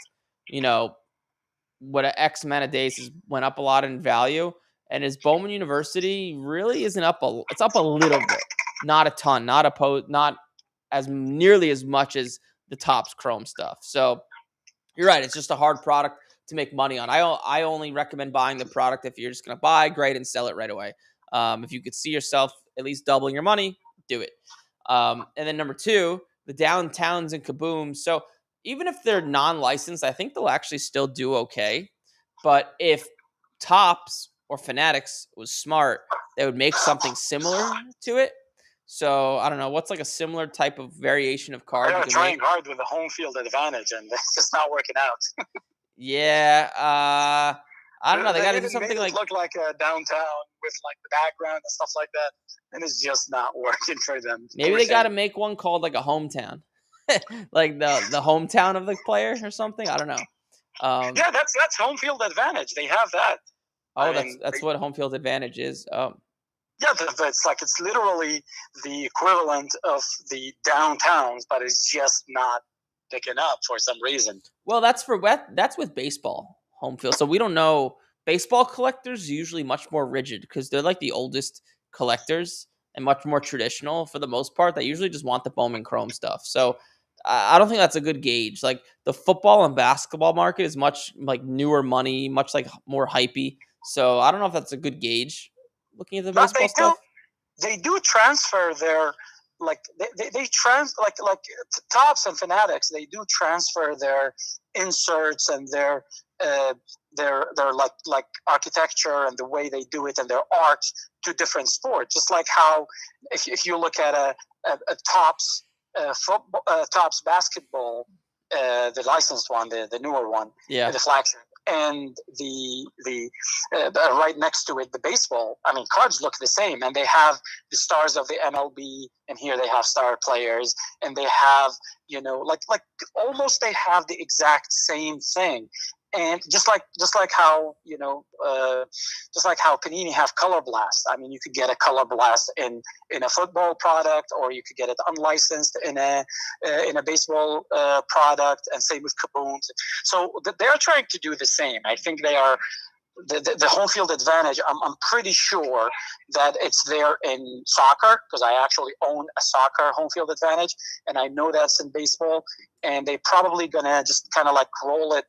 what an X amount of days went up a lot in value. And his Bowman University really isn't up. It's up a little bit, not a ton, not as nearly as much as the Topps Chrome stuff. So you're right. It's just a hard product to make money on. I only recommend buying the product if you're just going to buy, great, and sell it right away. If you could see yourself at least doubling your money, do it. And then number two, the Downtowns and Kaboom. So even if they're non-licensed, I think they'll actually still do okay. But if Topps or Fanatics was smart, they would make something similar to it. So I don't know what's like a similar type of variation of card. They're trying hard with the home field advantage, and it's just not working out. Yeah, I don't know. They got to do something like look like a downtown with like the background and stuff like that, and it's just not working for them. Maybe they got to make one called like a hometown, like the hometown of the player or something. I don't know. Yeah, that's home field advantage. They have that. Oh, that's what home field advantage is. Yeah, it's literally the equivalent of the downtowns, but it's just not picking up for some reason. Well, that's with baseball home field. So we don't know. Baseball collectors are usually much more rigid because they're like the oldest collectors and much more traditional for the most part. They usually just want the Bowman Chrome stuff. So I don't think that's a good gauge. Like the football and basketball market is much like newer money, much like more hypey. So I don't know if that's a good gauge. Looking at the baseball stuff, they do transfer their they like Topps and Fanatics. They do transfer their inserts and their like architecture and the way they do it and their art to different sports. Just like how if you look at a Topps football, Topps basketball, the licensed one, the newer one, the flagship. And the right next to it, the baseball. I mean, cards look the same, and they have the stars of the MLB, and here they have star players, and they have like almost they have the exact same thing. And just like how just like how Panini have Color Blast. I mean, you could get a Color Blast in a football product, or you could get it unlicensed in a baseball product, and same with Kaboom. So they're trying to do the same. I think they are the home field advantage, I'm pretty sure that it's there in soccer, because I actually own a soccer home field advantage, and I know that's in baseball. And they're probably gonna just kind of like roll it,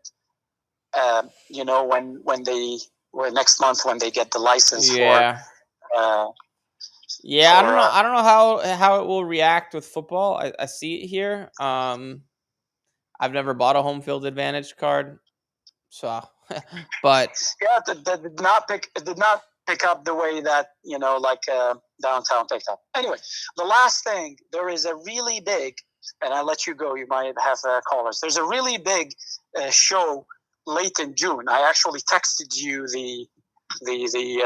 when next month when they get the license yeah. for. Yeah, I don't know. I don't know how it will react with football. I see it here. I've never bought a home field advantage card, so but yeah, it did not pick up the way that downtown picked up. Anyway, the last thing, there is a really big, and I'll let you go. You might have callers. There's a really big show late in June. I actually texted you the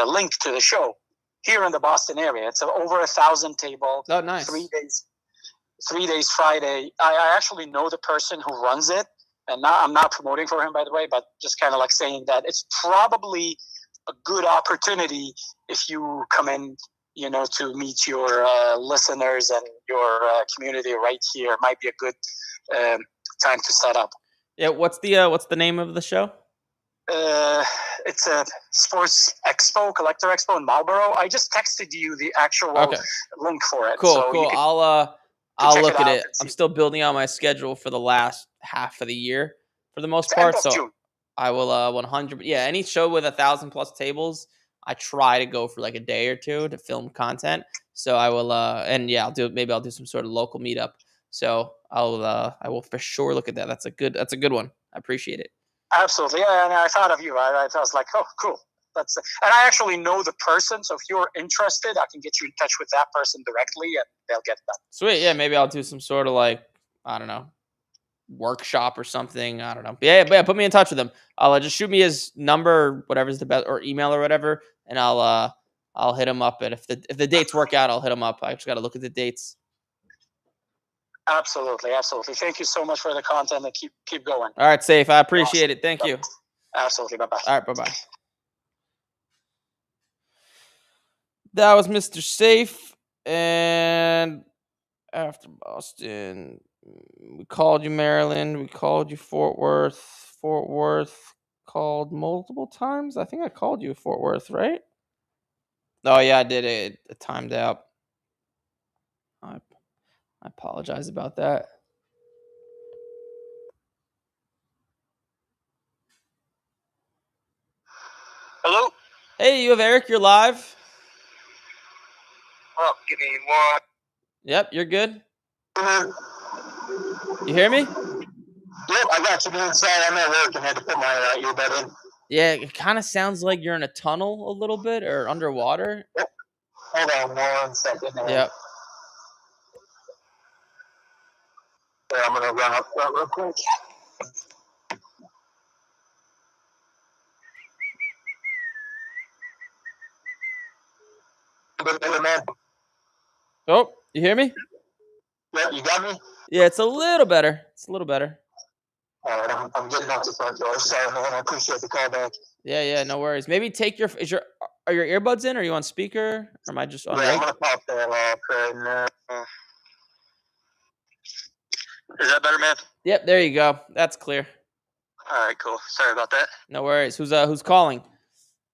link to the show here in the Boston area. It's over 1,000 table. Oh, nice. 3 days Friday. I actually know the person who runs it, and I'm not promoting for him, by the way, but just kind of like saying that it's probably a good opportunity if you come in, to meet your listeners and your community right here. It might be a good time to set up. Yeah, what's the name of the show? It's a sports expo, collector expo in Marlboro. I just texted you the actual link for it. Cool, so cool. I'll look at it. I'm still building out my schedule for the last half of the year for the most part. So June. I will 100. Yeah, any show with 1,000+ tables, I try to go for like a day or two to film content. So I will I'll do some sort of local meetup. So I will for sure look at that. That's a good one. I appreciate it. Absolutely, yeah. And I thought of you. I was like, oh, cool. And I actually know the person, so if you're interested, I can get you in touch with that person directly, and they'll get that. Sweet, yeah. Maybe I'll do some sort of like, I don't know, workshop or something. I don't know. Yeah. Put me in touch with him. I'll just shoot me his number, whatever's the best, or email or whatever, and I'll hit him up. And if the dates work out, I'll hit him up. I just got to look at the dates. Absolutely. Thank you so much for the content, and keep going. All right, Safe. I appreciate it. Thank you. Absolutely. Bye-bye. All right, bye-bye. That was Mr. Safe. And after Boston, we called you Maryland. We called you Fort Worth. Fort Worth called multiple times. I think I called you Fort Worth, right? Oh, yeah, I did it. It timed out. I apologize about that. Hello? Hey, you have Eric. You're live. Oh, give me one. Yep, you're good. You hear me? Yep, I got you, man. Sorry, I'm at work and had to put my earbud in. Yeah, it kind of sounds like you're in a tunnel a little bit or underwater. Yep. Hold on 1 second. Yep. I'm going to run up front real quick. Oh, you hear me? Yep, you got me? Yeah, it's a little better. All right, I'm getting out the front door. Sorry, man. I appreciate the call back. Yeah, no worries. Maybe take are your earbuds in? Or are you on speaker? Or am I just on? Yeah, I'm gonna pop that off right now. Is that better, man? Yep, there you go. That's clear. All right, cool. Sorry about that. No worries. Who's calling?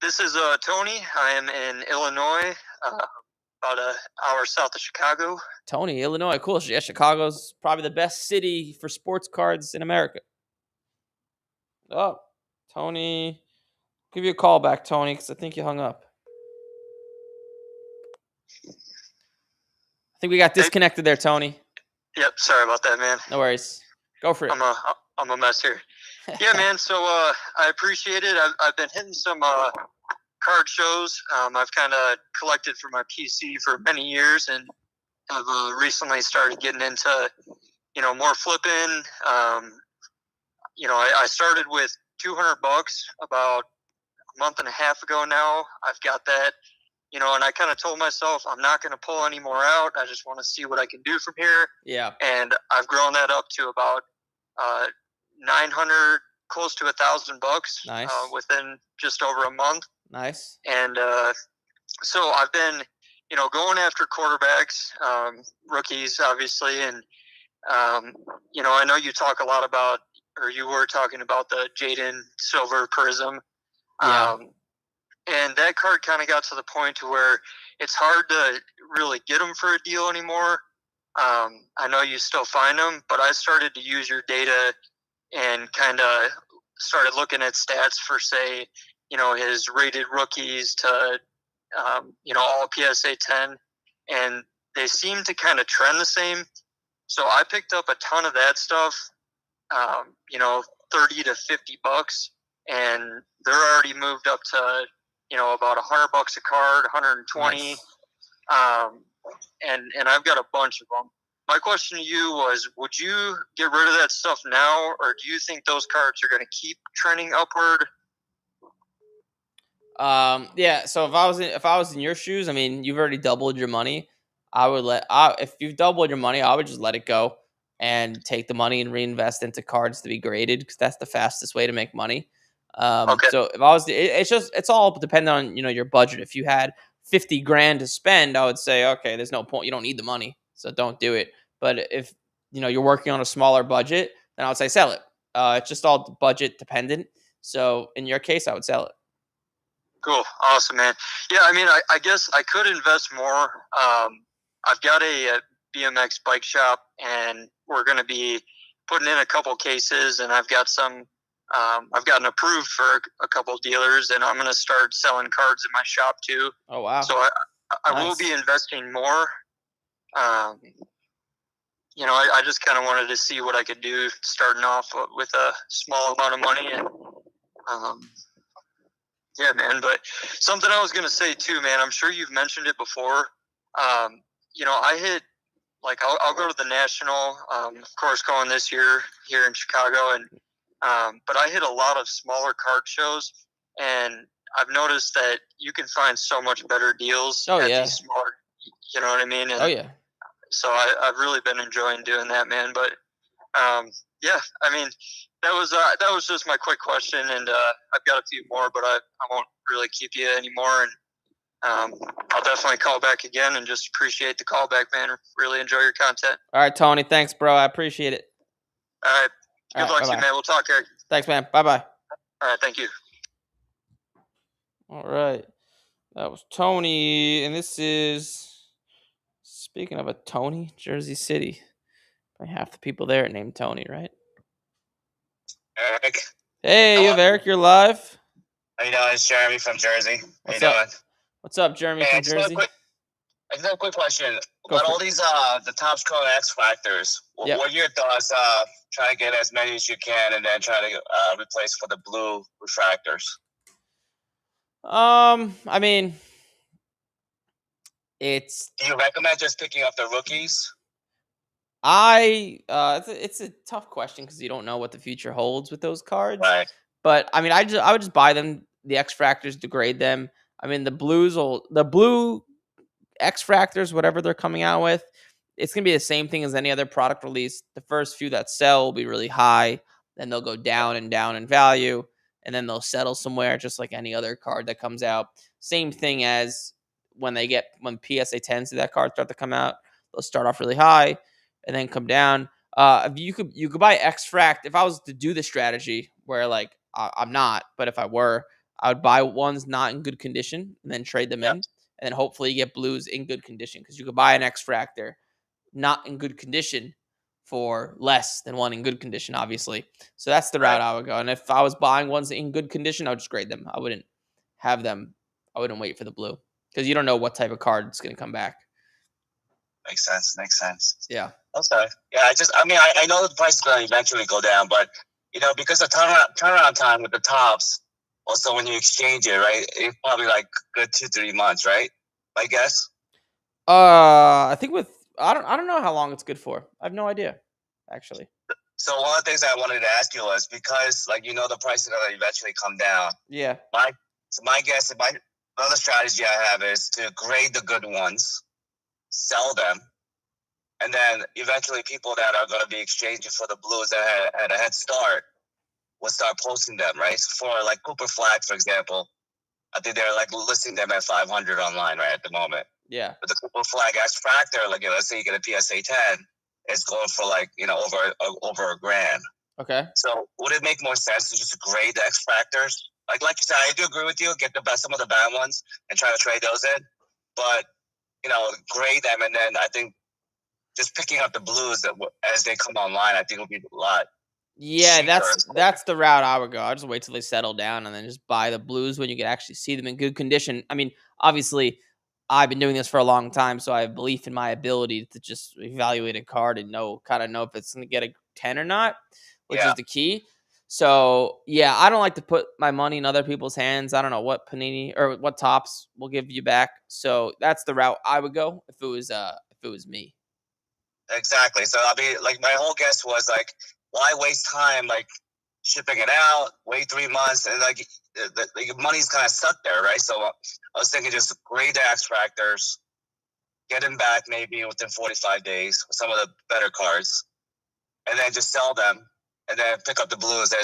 This is Tony. I am in Illinois, about an hour south of Chicago. Tony, Illinois. Cool. Yeah, Chicago's probably the best city for sports cards in America. Oh, Tony. Give you a call back, Tony, because I think you hung up. I think we got disconnected there, Tony. Yep, sorry about that, man. No worries. Go for it. I'm a mess here. Yeah, man. So I appreciate it. I've been hitting some card shows. I've kind of collected for my PC for many years, and have recently started getting into more flipping. I started with $200 about a month and a half ago now. I've got that. And I kind of told myself I'm not going to pull any more out. I just want to see what I can do from here. Yeah. And I've grown that up to about 900, close to $1,000. Nice. Within just over a month. Nice. And so I've been, going after quarterbacks, rookies, obviously, and I know you talk a lot about, or you were talking about the Jaden Silver Prism. Yeah. And that card kind of got to the point to where it's hard to really get them for a deal anymore. I know you still find them, but I started to use your data and kind of started looking at stats for, say, his rated rookies to, all PSA 10, and they seem to kind of trend the same. So I picked up a ton of that stuff, 30 to $50, and they're already moved up to, about $100 a card, 120. Nice. And I've got a bunch of them. My question to you was, would you get rid of that stuff now, or do you think those cards are going to keep trending upward? Yeah. So if I was in your shoes, I mean, you've already doubled your money. If you've doubled your money, I would just let it go and take the money and reinvest into cards to be graded, because that's the fastest way to make money. Okay. So if I was, it's all dependent on your budget. If you had $50,000 to spend, I would say, okay, there's no point. You don't need the money, so don't do it. But if you're working on a smaller budget, then I would say sell it. It's just all budget dependent. So in your case, I would sell it. Cool. Awesome, man. Yeah, I mean, I guess I could invest more. I've got a BMX bike shop, and we're going to be putting in a couple cases, and I've got some. I've gotten approved for a couple dealers, and I'm going to start selling cards in my shop too. Oh, wow. So I will be investing more. I just kind of wanted to see what I could do starting off with a small amount of money. And yeah, man. But something I was going to say too, man, I'm sure you've mentioned it before. I hit, I'll go to the National, of course, going this year here in Chicago, and but I hit a lot of smaller card shows, and I've noticed that you can find so much better deals at these smaller, you know what I mean? And so I've really been enjoying doing that, man. But yeah, I mean, that was just my quick question, and I've got a few more, but I won't really keep you anymore. And I'll definitely call back again, and just appreciate the call back, man. Really enjoy your content. All right, Tony. Thanks, bro. I appreciate it. All right. Good luck to you, man. We'll talk, Eric. Thanks, man. Bye-bye. All right. Thank you. All right. That was Tony. And this is, speaking of a Tony, Jersey City. Half the people there are named Tony, right? Eric. Hey, you have Eric. You're live. How you doing? It's Jeremy from Jersey. How you doing? What's up, Jeremy from Jersey? I just have a quick question. About all these the Topps Chrome X Fractors, what are your thoughts? Try to get as many as you can, and then try to replace for the blue refractors. I mean, do you recommend just picking up the rookies? It's a tough question because you don't know what the future holds with those cards. Right. But I mean, I would just buy them, the X Fractors, degrade them. I mean, the blue X Fractors, whatever they're coming out with, it's gonna be the same thing as any other product release. The first few that sell will be really high, then they'll go down and down in value, and then they'll settle somewhere, just like any other card that comes out. Same thing as when PSA 10s to that card start to come out, they'll start off really high and then come down. You could buy X Fract. If I was to do the strategy where I'm not, but if I were, I would buy ones not in good condition and then trade them in, and then hopefully you get blues in good condition, because you could buy an X Fractor not in good condition for less than one in good condition, obviously. So that's the route I would go. And if I was buying ones in good condition, I would just grade them. I wouldn't wait for the blue, because you don't know what type of card is going to come back. Makes sense. Yeah. Okay. Yeah, I know the price is going to eventually go down, but because the turnaround time with the Topps, also when you exchange it, right, it's probably like good 2-3 months, right? I guess. I think I don't know how long it's good for. I have no idea, actually. So one of the things I wanted to ask you was, because the price is going to eventually come down. Yeah. My guess, another strategy I have is to grade the good ones, sell them, and then eventually people that are going to be exchanging for the blues that had a head start will start posting them, right? For Cooper Flag, for example, I think they're listing them at 500 online right at the moment. Yeah. But the Cooper Flag X Fractor, let's say you get a PSA 10, it's going for over $1,000. Okay. So would it make more sense to just grade the X Fractors like you said, I do agree with you. Get some of the bad ones and try to trade those in, but grade them, and then I think just picking up the blues as they come online, I think will be a lot. Yeah, that's the route I would go. I'll just wait till they settle down and then just buy the blues when you can actually see them in good condition. I mean, obviously, I've been doing this for a long time, so I have belief in my ability to just evaluate a card and know if it's going to get a 10 or not, which is the key. So, yeah, I don't like to put my money in other people's hands. I don't know what Panini or what Topps will give you back. So that's the route I would go if it was me. Exactly. So I'll be like, my whole guess was like, why waste time like shipping it out, wait 3 months, and like the money's kind of stuck there, right? So I was thinking just grade the extractors, get them back maybe within 45 days with some of the better cards, and then just sell them, and then pick up the blues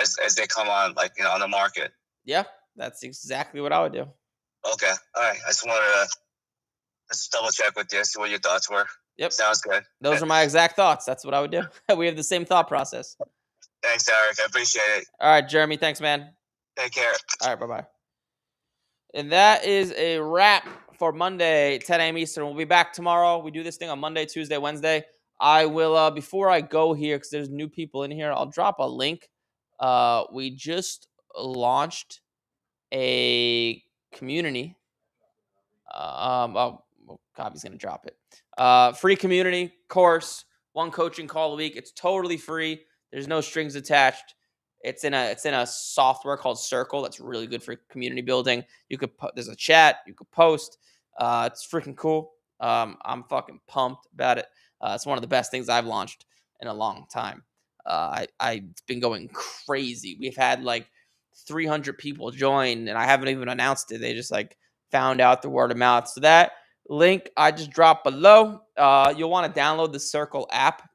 as they come on, like on the market. Yeah, that's exactly what I would do. Okay, all right. I just wanted to just double check with you, see what your thoughts were. Yep, sounds good. Those are my exact thoughts. That's what I would do. We have the same thought process. Thanks, Eric. I appreciate it. All right, Jeremy. Thanks, man. Take care. All right, bye-bye. And that is a wrap for Monday, 10 a.m. Eastern. We'll be back tomorrow. We do this thing on Monday, Tuesday, Wednesday. I will, before I go here, because there's new people in here, I'll drop a link. We just launched a community. Copy's going to drop it. Free community course, 1 coaching call a week. It's totally free. There's no strings attached. It's in a software called Circle that's really good for community building. There's a chat. You could post. It's freaking cool. I'm fucking pumped about it. It's one of the best things I've launched in a long time. It's been going crazy. We've had like 300 people join, and I haven't even announced it. They just like found out the word of mouth. So that link I just dropped below. You'll want to download the Circle app.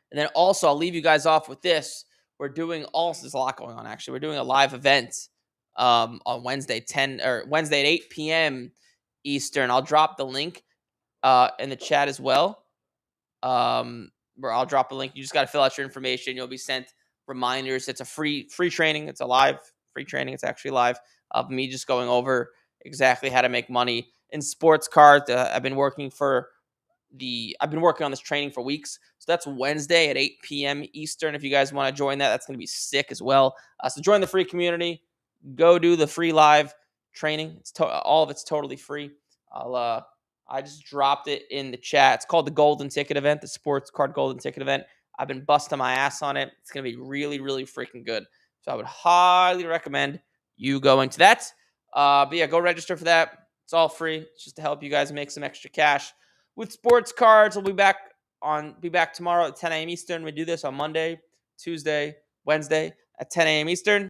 And then also, I'll leave you guys off with this. There's a lot going on, actually. We're doing a live event on Wednesday, Wednesday at 8 p.m. Eastern. I'll drop the link in the chat as well. Where I'll drop a link. You just got to fill out your information. You'll be sent reminders. It's a free training. It's a live free training. It's actually live of me just going over exactly how to make money in sports cards. I've been working on this training for weeks. So that's Wednesday at 8 p.m. Eastern. If you guys want to join that's going to be sick as well. So join the free community. Go do the free live training. All of it's totally free. I just dropped it in the chat. It's called the Golden Ticket event, the Sports Card Golden Ticket event. I've been busting my ass on it. It's going to be really, really freaking good. So I would highly recommend you going to that. But yeah, go register for that. It's all free. It's just to help you guys make some extra cash with sports cards. We'll be back tomorrow at 10 a.m. Eastern. We do this on Monday, Tuesday, Wednesday at 10 a.m. Eastern.